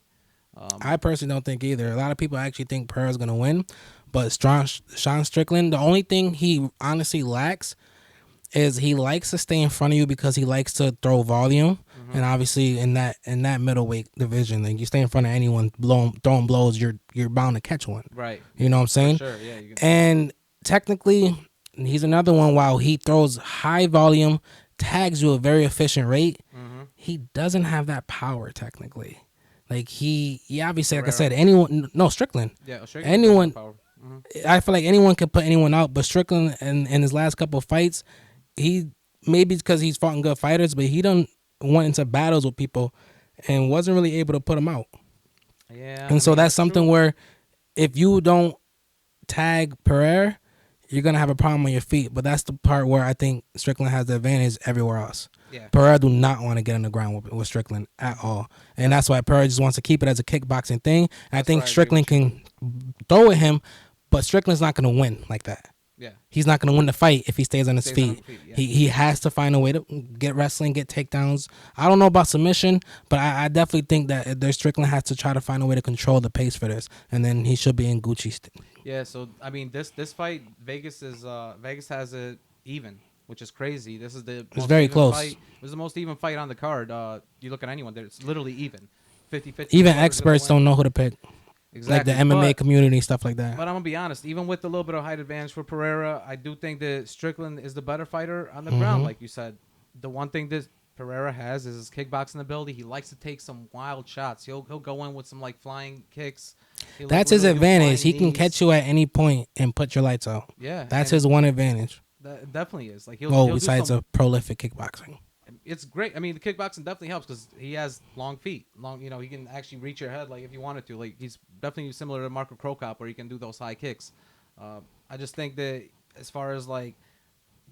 I personally don't think either. A lot of people actually think Pereira's gonna win, but Sean Strickland, the only thing he honestly lacks is he likes to stay in front of you because he likes to throw volume. And obviously in that middleweight division, like you stay in front of anyone throwing blows, you're bound to catch one. right? You know what I'm saying? Sure, yeah. And technically, he's another one. While he throws high volume, tags you a very efficient rate, he doesn't have that power technically. Like he obviously, like I said, Strickland. Yeah, Strickland. Anyone. I feel like anyone can put anyone out, but Strickland in his last couple of fights, he maybe because he's fought good fighters, but he done went into battles with people and wasn't really able to put them out. Yeah. And so that's something true. Where if you don't tag Pereira, you're gonna have a problem on your feet. But that's the part where I think Strickland has the advantage everywhere else. Yeah. Pereira do not want to get on the ground with Strickland at all, and that's why Pereira just wants to keep it as a kickboxing thing. And I think Strickland can throw at him, but Strickland's not gonna win like that. Yeah. He's not going to win the fight if he stays on his feet. Yeah. He has to find a way to get wrestling, get takedowns. I don't know about submission, but I definitely think that their Strickland has to try to find a way to control the pace for this, and then he should be in Gucci. Yeah, so I mean this fight, Vegas has it even, which is crazy. This is the it's very close. Fight. It was the most even fight on the card. You look at anyone there, it's literally even. 50-50. Even experts don't know who to pick. Exactly. Like the MMA community, stuff like that. But I'm going to be honest, even with a little bit of height advantage for Pereira, I do think that Strickland is the better fighter on the ground, like you said. The one thing that Pereira has is his kickboxing ability. He likes to take some wild shots. He'll go in with some like flying kicks. That's his advantage. He can catch you at any point and put your lights out. Yeah. That's his one advantage. That definitely is. Like he'll besides a prolific kickboxing. It's great. I mean, the kickboxing definitely helps because he has long feet. You know, he can actually reach your head like if you wanted to. Like he's definitely similar to Marco Krokop where he can do those high kicks. I just think that as far as like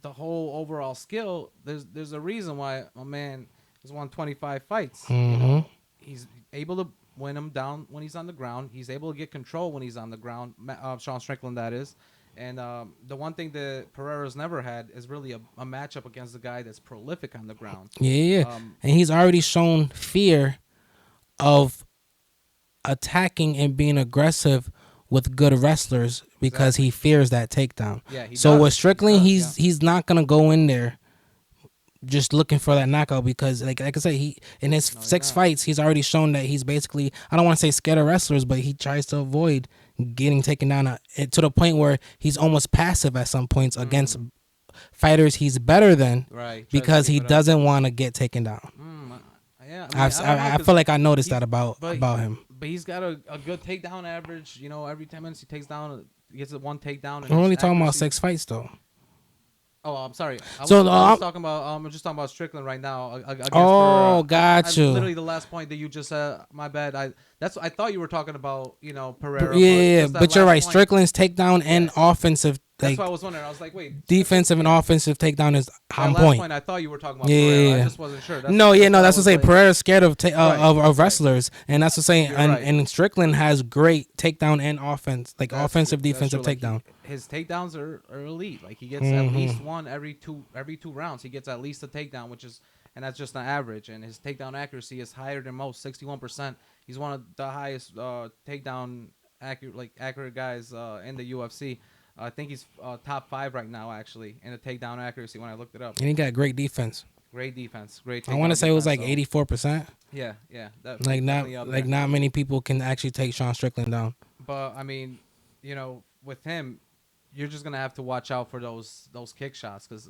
the whole overall skill, there's a reason why my man has won 25 fights. You know, he's able to win them down when he's on the ground. He's able to get control when he's on the ground. Sean Strickland, that is. And the one thing that Pereira's never had is really a matchup against a guy that's prolific on the ground. Yeah. And he's already shown fear of attacking and being aggressive with good wrestlers because he fears that takedown. Yeah, so with Strickland, he's not going to go in there just looking for that knockout because, like I said, he in his 6 fights, he's already shown that he's basically, I don't want to say scared of wrestlers, but he tries to avoid getting taken down to the point where he's almost passive at some points against fighters he's better than, because he doesn't want to get taken down. Yeah, I feel like I noticed that about him. But he's got a good takedown average. You know, every 10 minutes he gets one takedown. We're only talking about 6 fights though. Oh, I'm sorry. I'm just talking about Strickland right now. Got you. Literally the last point that you just said. My bad. I thought you were talking about Pereira. Yeah, but you're right. Point. Strickland's takedown and offensive. That's why I was wondering. I was like, wait. Defensive and offensive takedown is on point. I thought you were talking about Pereira. I just wasn't sure. That's what I'm saying. Pereira's scared of wrestlers, and that's what I'm saying. And Strickland has great takedown and offense, like offensive, defensive takedown. His takedowns are elite. Like he gets at least one every two rounds. He gets at least a takedown, which is and that's just an average. And his takedown accuracy is higher than most, 61%. He's one of the highest takedown accurate guys in the UFC. I think he's top 5 right now, actually, in the takedown accuracy when I looked it up. And he got great defense. Great defense. Great. I want to say it was like 84%. Yeah. That, like not many people can actually take Sean Strickland down. But I mean, with him, you're just gonna have to watch out for those kick shots because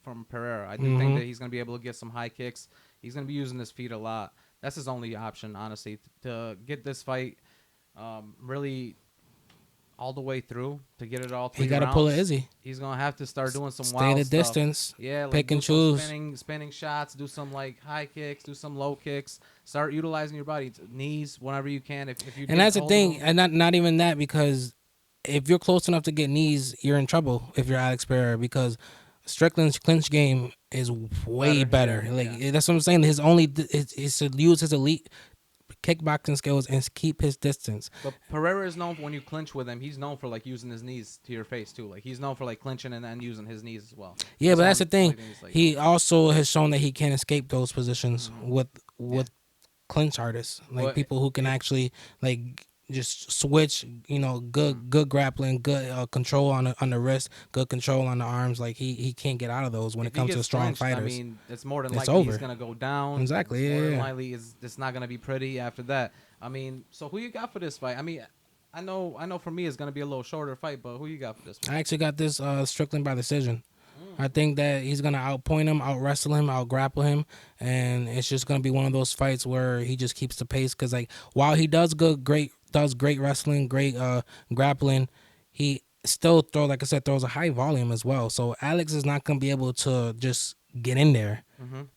from Pereira, I do think that he's gonna be able to get some high kicks. He's gonna be using his feet a lot. That's his only option, honestly, to get this fight really all the way through, to get it all 3 He got to rounds. pull it Izzy. He's gonna have to start doing some Stay wild the stuff. distance. Yeah, pick and choose. Spinning shots. Do some high kicks. Do some low kicks. Start utilizing your body, knees whenever you can. If you and that's the thing, and not even that, because if you're close enough to get knees, you're in trouble if you're Alex Pereira, because Strickland's clinch game is way better. That's what I'm saying. His only is to use his elite kickboxing skills and keep his distance. But Pereira is known for, when you clinch with him, he's known for using his knees to your face too. He's known for clinching and then using his knees as well. Yeah, but that's the thing. He also has shown that he can escape those positions with clinch artists, people who can actually just switch. Good grappling, good control on the wrist, good control on the arms. He can't get out of those when it comes to strong fighters. I mean, it's more than likely he's gonna go down. Exactly. More than likely, it's not gonna be pretty after that. I mean, so who you got for this fight? I mean, I know for me it's gonna be a little shorter fight, but who you got for this fight? I actually got this Strickland by decision. I think that he's gonna outpoint him, out wrestle him, out grapple him, and it's just gonna be one of those fights where he just keeps the pace. Because while he does great wrestling, great grappling, he still throws a high volume as well. So Alex is not gonna be able to just get in there,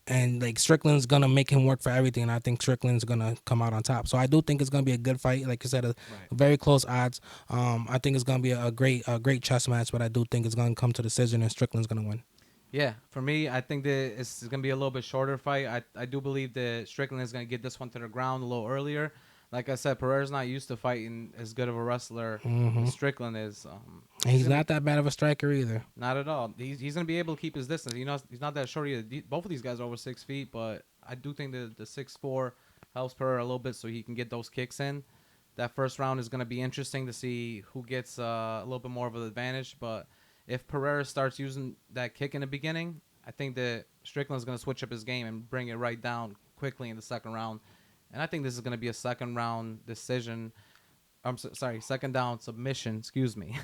and Strickland's gonna make him work for everything. And I think Strickland's gonna come out on top. So I do think it's gonna be a good fight. Like I said, very close odds. I think it's gonna be a great chess match, but I do think it's gonna come to decision and Strickland's gonna win. Yeah, for me, I think that it's gonna be a little bit shorter fight. I do believe that Strickland is gonna get this one to the ground a little earlier. Like I said, Pereira's not used to fighting as good of a wrestler as Strickland is. He's not that bad of a striker either. Not at all. He's going to be able to keep his distance. He's not that short either. Both of these guys are over 6 feet, but I do think that the 6'4" helps Pereira a little bit so he can get those kicks in. That first round is going to be interesting to see who gets a little bit more of an advantage. But if Pereira starts using that kick in the beginning, I think that Strickland's going to switch up his game and bring it right down quickly in the second round. And I think this is going to be a second round decision. Second down submission. Excuse me.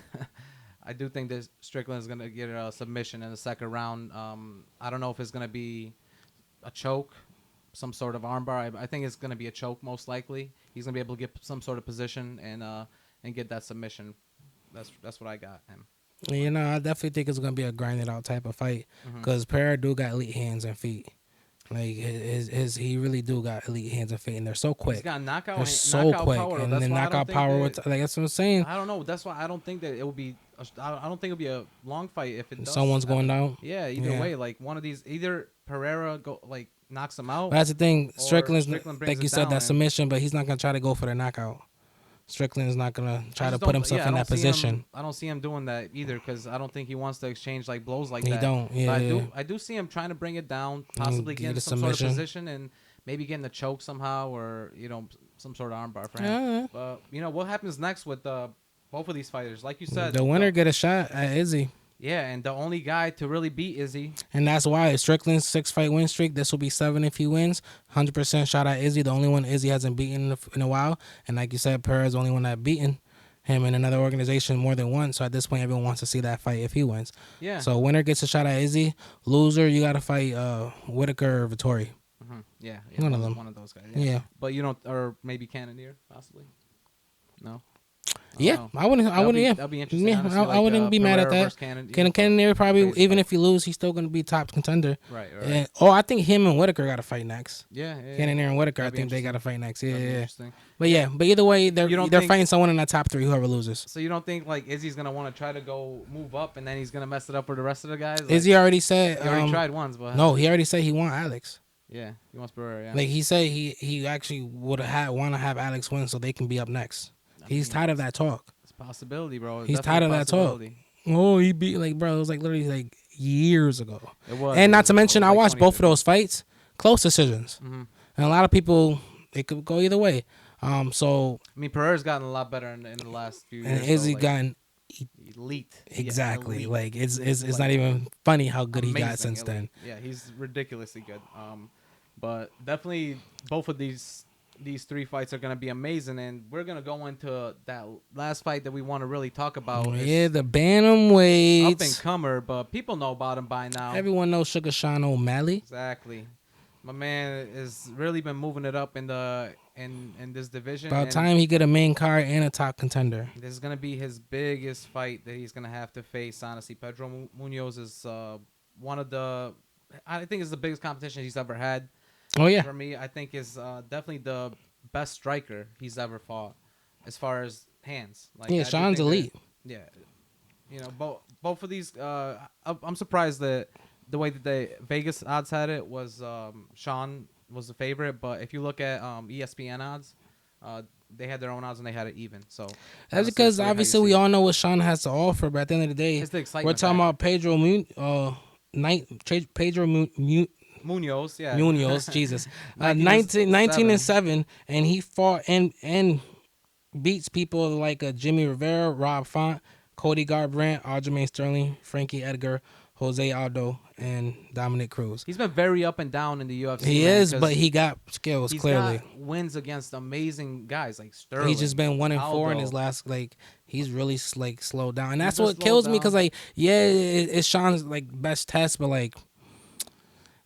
I do think that Strickland is going to get a submission in the second round. I don't know if it's going to be a choke, some sort of armbar. I think it's going to be a choke most likely. He's going to be able to get some sort of position and get that submission. That's what I got him. I definitely think it's going to be a grinded out type of fight because Pereira do got elite hands and feet. He really do got elite hands and feet, and they're so quick. He's got knockout. They're so quick, power, and then knockout power. That's what I'm saying. I don't know. That's why I don't think that it will be. I don't think it'll be a long fight if it does. Someone's going down. Yeah, either way, one of these, either Pereira knocks him out. But that's the thing. Strickland like you said, that and submission, but he's not gonna try to go for the knockout. Strickland's not gonna try to put himself in that position. I don't see him doing that either because I don't think he wants to exchange blows like that. He don't. Yeah, I do see him trying to bring it down, possibly getting some sort of position and maybe getting the choke somehow or some sort of armbar for him. But what happens next with both of these fighters? Like you said, the winner get a shot at Izzy. Yeah, and the only guy to really beat Izzy. And that's why Strickland's 6-fight win streak, this will be 7 if he wins. 100% shot at Izzy. The only one Izzy hasn't beaten in a while. And like you said, Pereira's the only one that beaten him in another organization more than once. So at this point, everyone wants to see that fight if he wins. Yeah. So winner gets a shot at Izzy. Loser, you got to fight Whitaker or Vittori. Mm-hmm. Yeah. One of them. One of those guys. Yeah. But or maybe Cannonier, possibly. No. I wouldn't. That'd be interesting. Yeah, honestly, I wouldn't be mad at that. Cannonier probably, even if he lose, he's still gonna be top contender. Right. And, I think him and Whitaker got to fight next. Yeah. Cannonier and Whitaker, I think they got to fight next. Yeah. But yeah, either way, they're fighting someone in that top 3, whoever loses. So you don't think Izzy's gonna want to try to go move up and then he's gonna mess it up for the rest of the guys? Izzy already said. He already tried once, but no, he already said he want Alex. Yeah, he wants Pereira. Yeah. He said he actually would want to have Alex win so they can be up next. He's tired of that talk. It's a possibility, bro. He's tired of that talk. Oh, he beat bro. It was literally years ago. It was. And not to mention, I watched both of those fights. close decisions. And a lot of people, it could go either way. So I mean, Pereira's gotten a lot better in the last few years. and Izzy like, gotten elite. exactly elite. like it's Like, not even funny how good he got amazing since elite. then. Yeah, he's ridiculously good. But definitely both of these 3 fights are gonna be amazing, and we're gonna go into that last fight that we want to really talk about. Yeah, the bantamweights. Up and comer, but people know about him by now. Everyone knows Sugar Sean O'Malley. Exactly. My man has really been moving it up in this division. About time he get a main card and a top contender. This is gonna be his biggest fight that he's gonna have to face. Honestly, Pedro Munhoz is one of the, I think it's the biggest competition he's ever had. Oh yeah. For me, I think is definitely the best striker he's ever fought, as far as hands. Like, Yeah, Sean's elite. Yeah, you know, both of these. I'm surprised that the way that the Vegas odds had it was Sean was the favorite, but if you look at ESPN odds, they had their own odds and they had it even. So that's because obviously we all know what Sean has to offer, but at the end of the day, it's the excitement we're talking about Pedro Munhoz, yeah. Munhoz, Jesus. 19-7, and he fought and beats people like Jimmy Rivera, Rob Font, Cody Garbrandt, Aljamain Sterling, Frankie Edgar, Jose Aldo, and Dominic Cruz. He's been very up and down in the UFC. He is, but he got skills, clearly. Got wins against amazing guys like Sterling. He's just been 1-4 in his last, like, he's really, like, slowed down. And that's what kills me, because, like, yeah, it's Sean's, like, best test, but, like,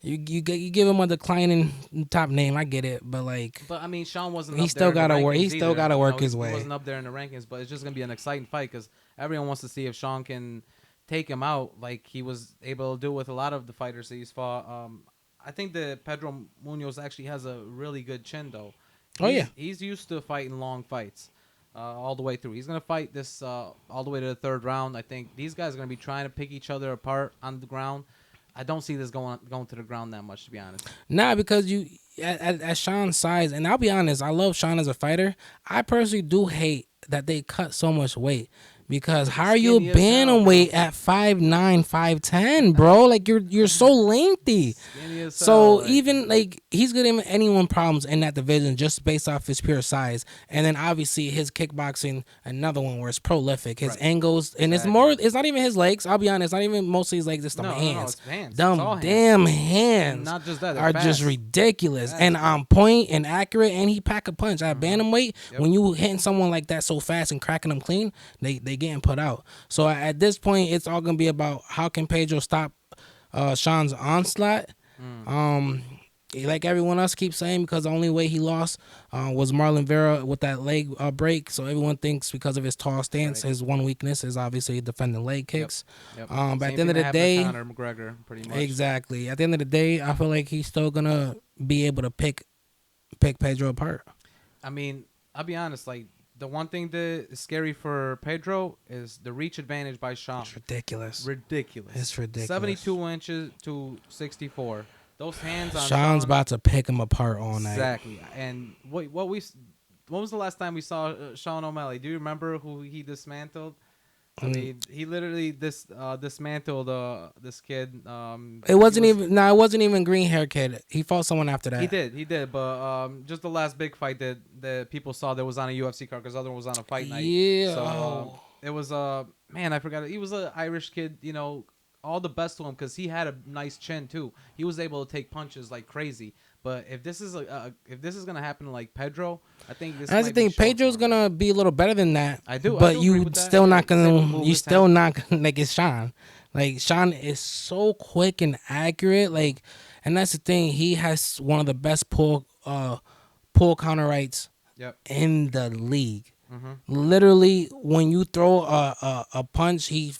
you give him a declining top name. I get it, but like. But I mean, Sean wasn't. He still got to work. He still got to work his way. He wasn't up there in the rankings, but it's just gonna be an exciting fight because everyone wants to see if Sean can take him out like he was able to do with a lot of the fighters that he's fought. I think that Pedro Munhoz actually has a really good chin, though. He's used to fighting long fights all the way through. He's gonna fight this all the way to the 3rd round. I think these guys are gonna be trying to pick each other apart on the ground. I don't see this going to the ground that much, to be honest. Nah, because you at Sean's size, and I'll be honest, I love Sean as a fighter. I personally do hate that they cut so much weight. Because how are you a bantamweight at 5'9", 5'10", bro? Like you're so lengthy. So even like he's giving anyone problems in that division just based off his pure size. And then obviously his kickboxing, another one where it's prolific. His angles and it's not even his legs. I'll be honest, not even mostly his legs. It's the hands. Dumb damn hands. Not just that, are just ridiculous and on point and accurate. And he pack a punch at bantamweight. When you hitting someone like that so fast and cracking them clean, they getting put out. So at this point, it's all gonna be about how can Pedro stop Sean's onslaught. Like everyone else keeps saying, because the only way he lost was Marlon Vera with that leg break. So everyone thinks because of his tall stance, his one weakness is obviously defending leg kicks. But at the end of the day, Conor McGregor, pretty much. Exactly. At the end of the day, I feel like he's still gonna be able to pick Pedro apart. I mean, I'll be honest, like. The one thing that is scary for Pedro is the reach advantage by Sean. It's ridiculous. It's ridiculous. 72 inches to 64. Those hands on Sean's about to pick him apart all night. Exactly. And when was the last time we saw Sean O'Malley? Do you remember who he dismantled? I mean, he literally dismantled this kid. It wasn't even green hair kid. He fought someone after that. He did. But just the last big fight that people saw that was on a UFC card because the other one was on a fight night. Yeah. So it was man, I forgot it. He was an Irish kid. You know, all the best to him because he had a nice chin too. He was able to take punches like crazy. But if this is gonna happen like Pedro, I think this. That's the thing. Pedro's gonna be a little better than that. I do. But you still not gonna. You still not gonna like it's Sean. Like Sean is so quick and accurate. Like, and that's the thing. He has one of the best pull counter rights in the league. Literally, when you throw a punch, he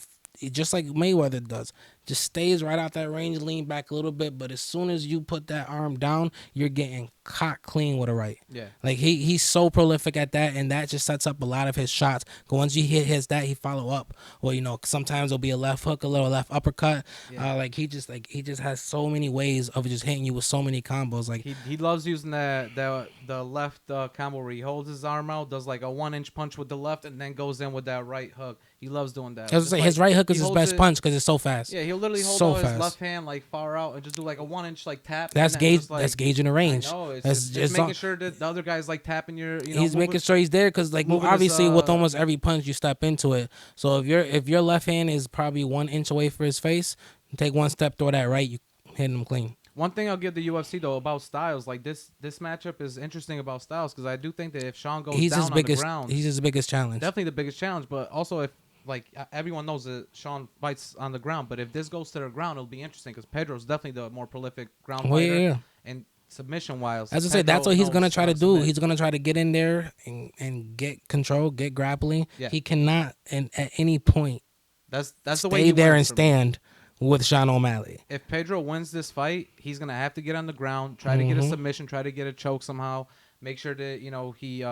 just like Mayweather does. Just stays right out that range, lean back a little bit, but as soon as you put that arm down, you're getting caught clean with a right. Yeah. Like he's so prolific at that, and that just sets up a lot of his shots. Once you hit he follow up. Well, you know, sometimes it'll be a left hook, a little left uppercut. Yeah. He just has so many ways of just hitting you with so many combos. Like he loves using the left combo where he holds his arm out, does like a 1-inch punch with the left, and then goes in with that right hook. He loves doing that. I was gonna say, his right hook is his best punch because it's so fast. Yeah, he'll literally hold so out his fast. left hand like far out and just do like a 1-inch like tap. That's gauge. That's gauging the range. I know. It's that's just making sure that the other guy's like tapping your. He's making sure he's there because like obviously with almost every punch you step into it. So if your left hand is probably 1 inch away from his face, take one step, throw that right, you hit him clean. One thing I'll give the UFC though about Styles, like this matchup is interesting about Styles because I do think that if Sean goes down on the ground, he's his biggest challenge. Definitely the biggest challenge, but also if like everyone knows that Sean fights on the ground, but if this goes to the ground, it'll be interesting because Pedro's definitely the more prolific ground fighter. Yeah. And submission wise, as I say, that's what he's gonna try to do. He's gonna try to get in there and get control, get grappling. Yeah. He cannot at any point that's the stay way he there and stand with Sean O'Malley. If Pedro wins this fight, he's gonna have to get on the ground, try to get a submission, try to get a choke somehow. Make sure that he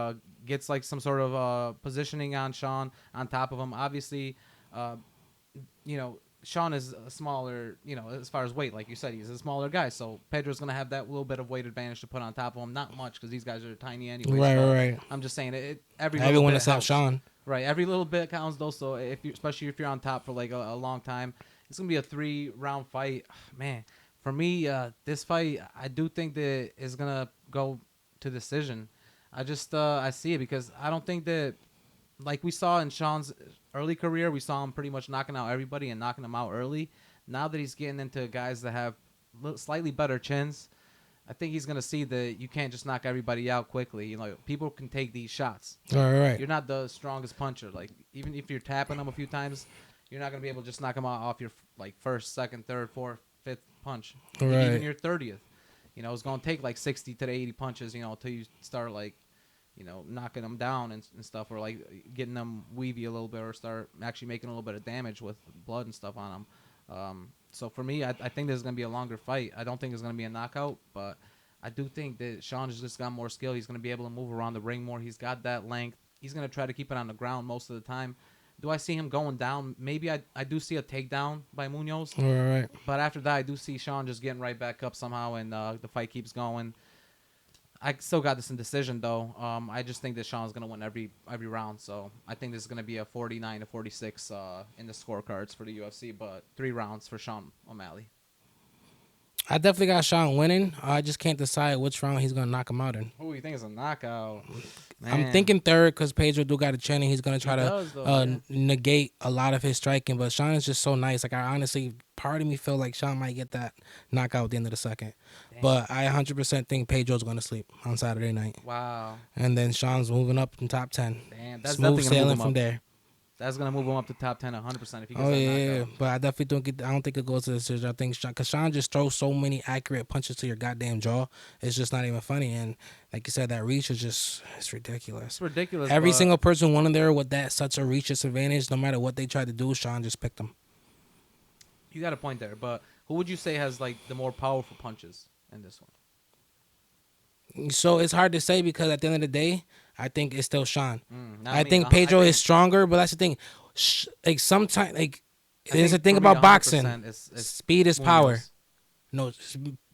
gets like some sort of positioning on Sean on top of him. Obviously, Sean is a smaller, as far as weight, like you said, he's a smaller guy. So Pedro's gonna have that little bit of weight advantage to put on top of him. Not much because these guys are tiny anyway. Right. I'm just saying everyone except Sean. Right, every little bit counts though. So especially if you're on top for like a long time. It's going to be a 3-round fight. Man, for me, this fight, I do think that it's going to go to decision. I see it because I don't think that, like we saw in Sean's early career, we saw him pretty much knocking out everybody and knocking them out early. Now that he's getting into guys that have slightly better chins, I think he's going to see that you can't just knock everybody out quickly. People can take these shots. All right. You're not the strongest puncher. Like, even if you're tapping them a few times, you're not going to be able to just knock them out off your like first, second, third, fourth, fifth punch. Right. Even your 30th. It's going to take like 60 to 80 punches, until you start like, knocking them down and stuff, or like getting them weavy a little bit, or start actually making a little bit of damage with blood and stuff on them. So for me, I think there's going to be a longer fight. I don't think it's going to be a knockout, but I do think that Sean has just got more skill. He's going to be able to move around the ring more. He's got that length. He's going to try to keep it on the ground most of the time. Do I see him going down? Maybe I do see a takedown by Munhoz. All right. But after that, I do see Sean just getting right back up somehow, and the fight keeps going. I still got this in decision, though. I just think that Sean's going to win every round. So I think this is going to be a 49-46 in the scorecards for the UFC, but 3 rounds for Sean O'Malley. I definitely got Sean winning. I just can't decide which round he's going to knock him out in. Who you think is a knockout? Man. I'm thinking third because Pedro do got a chin and he's going to try to negate a lot of his striking. But Sean is just so nice. Like, I honestly, part of me feel like Sean might get that knockout at the end of the second. Damn. But I 100% think Pedro's going to sleep on Saturday night. Wow. And then Sean's moving up in top 10. Damn, that's smooth sailing from there. That's gonna move him up to top 10 100% if he gets yeah. But I definitely don't think it goes to the decision. I think because Sean just throws so many accurate punches to your goddamn jaw, it's just not even funny. And like you said, that reach is it's ridiculous. It's ridiculous. Every single person won in there with that such a reach disadvantage. No matter what they tried to do, Sean just picked them. You got a point there, but who would you say has like the more powerful punches in this one? So it's hard to say because at the end of the day, I think it's still Sean. I think Pedro is stronger, but that's the thing. Like sometimes, like there's a thing about boxing. Speed is power. No,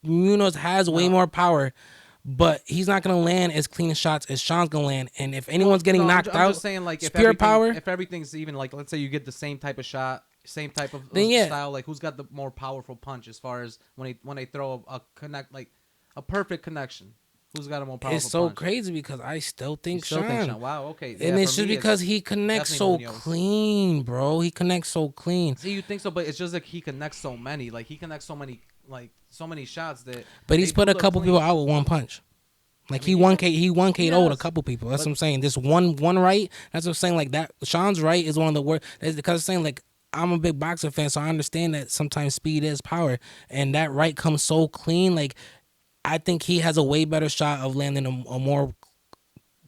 Munhoz has way more power, but he's not gonna land as clean shots as Sean's gonna land. And if anyone's getting knocked out, I'm just saying, like, if pure power. If everything's even, like, let's say you get the same type of shot, same type of style, like who's got the more powerful punch as far as when they throw a connect, like a perfect connection. Who's got a more powerful It's so punch? crazy because I still think Sean. Wow, okay. And it's just because he connects so clean, bro. He connects so clean. See, you think so, but it's just like he connects so many. Like, he connects so many shots that... But he's put a couple people out with one punch. Like, he 1KO'd a couple people. That's what I'm saying. This one right, that's what I'm saying. Like, that Sean's right is one of the worst. Because I'm saying, like, I'm a big boxing fan, so I understand that sometimes speed is power. And that right comes so clean, like... I think he has a way better shot of landing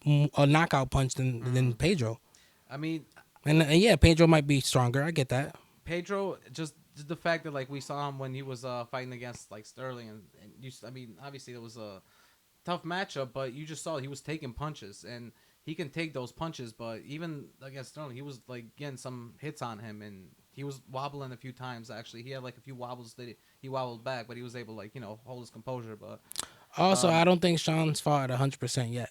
a knockout punch than Pedro. I mean, and yeah, Pedro might be stronger. I get that. Pedro, just the fact that like we saw him when he was fighting against like Sterling, and I mean, obviously it was a tough matchup, but you just saw he was taking punches, and he can take those punches. But even against Sterling, he was like getting some hits on him, and he was wobbling a few times. Actually, he had like a few wobbles that he wobbled back, but he was able to hold his composure. But also, I don't think Sean's fought at 100% yet.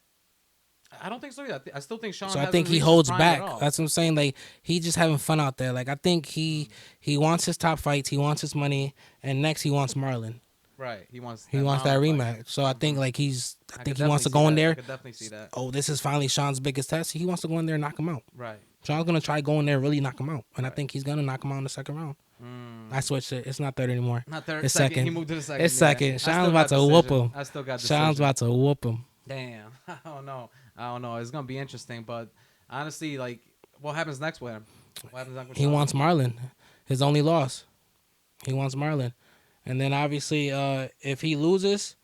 I don't think so either. I still think Sean. So I hasn't think he reached his holds prime back. at all. That's what I'm saying. Like he just having fun out there. Like I think he wants his top fights. He wants his money, and next he wants Marlon. Right. He wants He wants that Marlon rematch. fight. So I think like I think he wants to definitely go in see that. there. I could definitely see that. Oh, this is finally Sean's biggest test. He wants to go in there and knock him out. Right. Sean's gonna try going there and really knock him out, and I Right. think he's gonna knock him out in the second round. Mm. I switched it. It's not third anymore. Not third. It's Second. second. He moved to the second. It's second. I Sean's still about got to whoop decision. him. I still got Sean's decision. about to whoop him. Damn. I don't know. It's gonna be interesting, but honestly, like, what happens next with him? What happens next with He Sean? wants Marlon. His only loss. He wants Marlon, and then obviously, if he loses,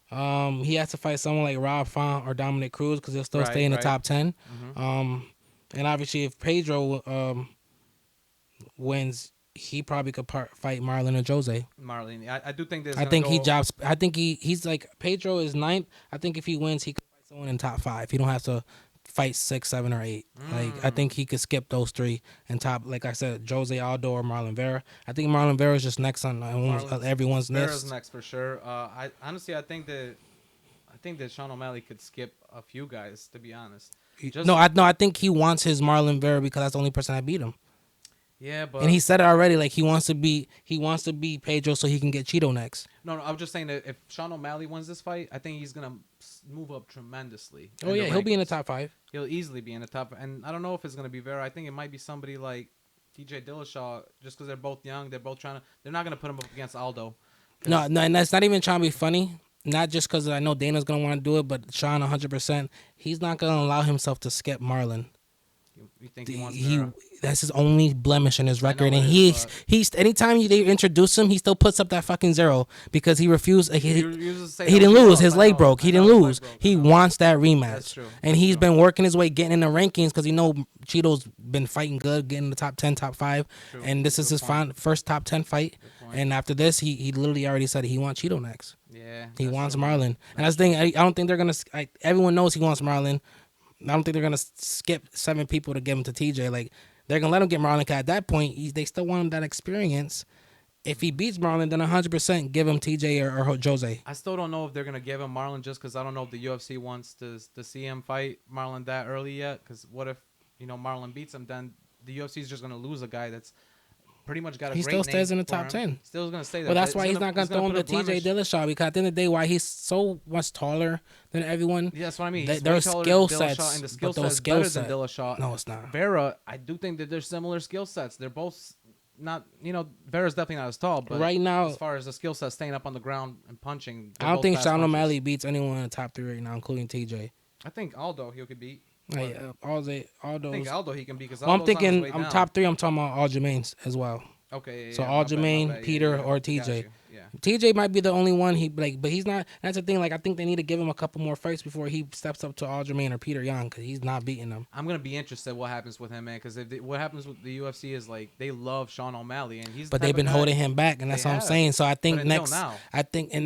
he has to fight someone like Rob Font or Dominic Cruz because he'll still stay in the top 10. And obviously, if Pedro wins, he probably could fight Marlon or Jose. Marlon. I do think this. I think I think he's like Pedro is ninth. I think if he wins, he could fight someone in top 5. He don't have to fight 6, 7, or 8. Like I think he could skip those 3 and top. Like I said, Jose Aldo or Marlon Vera. I think Marlon Vera is just next on everyone's Vera's list. next for sure. I honestly, I think that Sean O'Malley could skip a few guys. To be honest. I think he wants his Marlon Vera because that's the only person that beat him. Yeah, but And he said it already. Like he wants to beat Pedro so he can get Cheeto next. No, I'm just saying that if Sean O'Malley wins this fight, I think he's gonna move up tremendously. Oh yeah, he'll be in the top 5. He'll easily be in the top. And I don't know if it's gonna be Vera. I think it might be somebody like TJ Dillashaw, just because they're both young. They're both trying to. They're not gonna put him up against Aldo. No, and that's not even trying to be funny. Not just because I know Dana's gonna want to do it, but Sean 100%. He's not gonna allow himself to skip Marlon. You think he wants Vera? That's his only blemish in his record, know and it is, he's anytime they introduce him, he still puts up that fucking 0 because he refused. He didn't lose. His leg broke. He didn't lose. He wants that rematch. That's true. And he's been working his way, getting in the rankings because Cheeto's been fighting good, getting in the top 10, top 5, and this is his first top 10 fight. And after this, he literally already said he wants Cheeto next. Yeah, He wants Marlon, and that's the thing. I don't think they're gonna. Everyone knows he wants Marlon. I don't think they're gonna skip 7 people to give him to TJ. Like they're gonna let him get Marlon. Cause at that point, they still want him that experience. If he beats Marlon, then 100% give him TJ or Jose. I still don't know if they're gonna give him Marlon just because I don't know if the UFC wants to see him fight Marlon that early yet. Because what if Marlon beats him? Then the UFC is just gonna lose a guy that's pretty much got a He great still name stays in the for top him. 10. Still gonna stay there. Well, that's but why he's not gonna throw him to put a TJ blemish. Dillashaw because at the end of the day, why he's so much taller than everyone. Yeah, that's what I mean. Their skill sets, and the skill but those sets skill better set. than Dillashaw. No, it's not. Vera, I do think that they're similar skill sets. They're both not, Vera's definitely not as tall, but Right now, as far as the skill set, staying up on the ground and punching, I don't think fast Sean punchers. O'Malley beats anyone in the top 3 right now, including TJ. I think Aldo he could beat. All I think those. Aldo he can beat because Well, I'm thinking I'm top 3. I'm talking about all Jermaine's as well. Okay. Yeah, So my Aljamain, bad. Peter, or Got TJ. you. Yeah. TJ might be the only one but he's not. That's the thing. Like I think they need to give him a couple more fights before he steps up to Aljamain or Peter Young because he's not beating them. I'm gonna be interested what happens with him, man. Because what happens with the UFC is like they love Sean O'Malley, and he's. But they've been holding him back, and that's what I'm saying. So I think and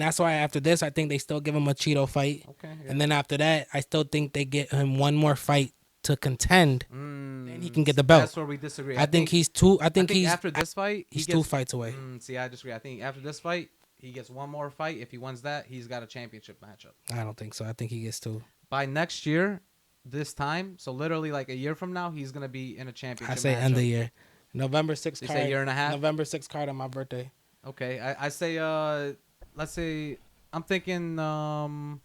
that's why after this, I think they still give him a Cheeto fight. Okay. Yeah. And then after that, I still think they get him one more fight to contend. Then he can get the belt. That's where we disagree. I think he's two. I think he's after this fight, he's 2 fights away. See, I disagree. I think after this fight, he gets one more fight. If he wins that, he's got a championship matchup. I don't think so. I think he gets 2. By next year, this time, so literally like a year from now, he's gonna be in a championship. I say matchup. end of the year, November 6th. You say year and a half. November 6th card on my birthday. Okay, I say let's say I'm thinking the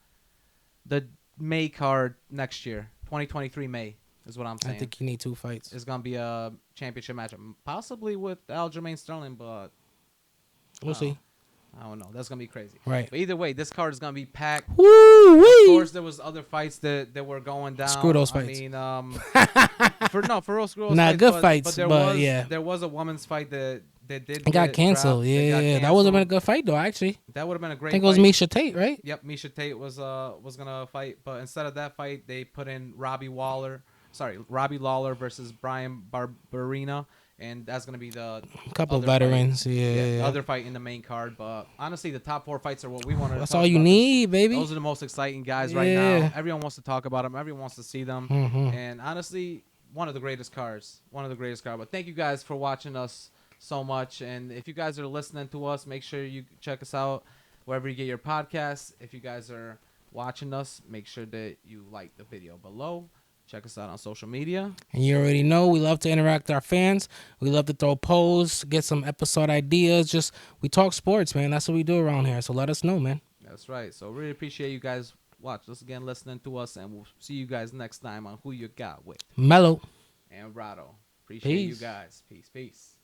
May card next year, 2023 May is what I'm saying. I think you need 2 fights. It's gonna be a championship matchup, possibly with Aljamain Sterling, but We'll see. I don't know. That's gonna be crazy. Right. But either way, this card is gonna be packed. Woo-wee! Of course, there was other fights that were going down. Screw those fights. I mean, for real, screw those Nah, fights. good fights, but yeah. there was a women's fight that did. It got canceled. Yeah, that would have been a good fight though. Actually, that would have been a great. I think it was fight. Misha Tate, right? Yep, Misha Tate was gonna fight, but instead of that fight, they put in Robbie Lawler versus Brian Barberina, and that's gonna be the couple of veterans. Yeah. other fight in the main card. But honestly, the top 4 fights are what we want to. That's all you need, baby. Those are the most exciting guys right now. Everyone wants to talk about them. Everyone wants to see them. And honestly, one of the greatest cards. But thank you guys for watching us so much. And if you guys are listening to us, make sure you check us out wherever you get your podcasts. If you guys are watching us. Make sure that you like the video below. Check us out on social media. And you already know we love to interact with our fans. We love to throw polls, get some episode ideas. Just we talk sports, man. That's what we do around here. So let us know, man. That's right. So really appreciate you guys watching us again, listening to us, and we'll see you guys next time on Who You Got With Mellow. and Rado. Appreciate you Peace. guys. Peace.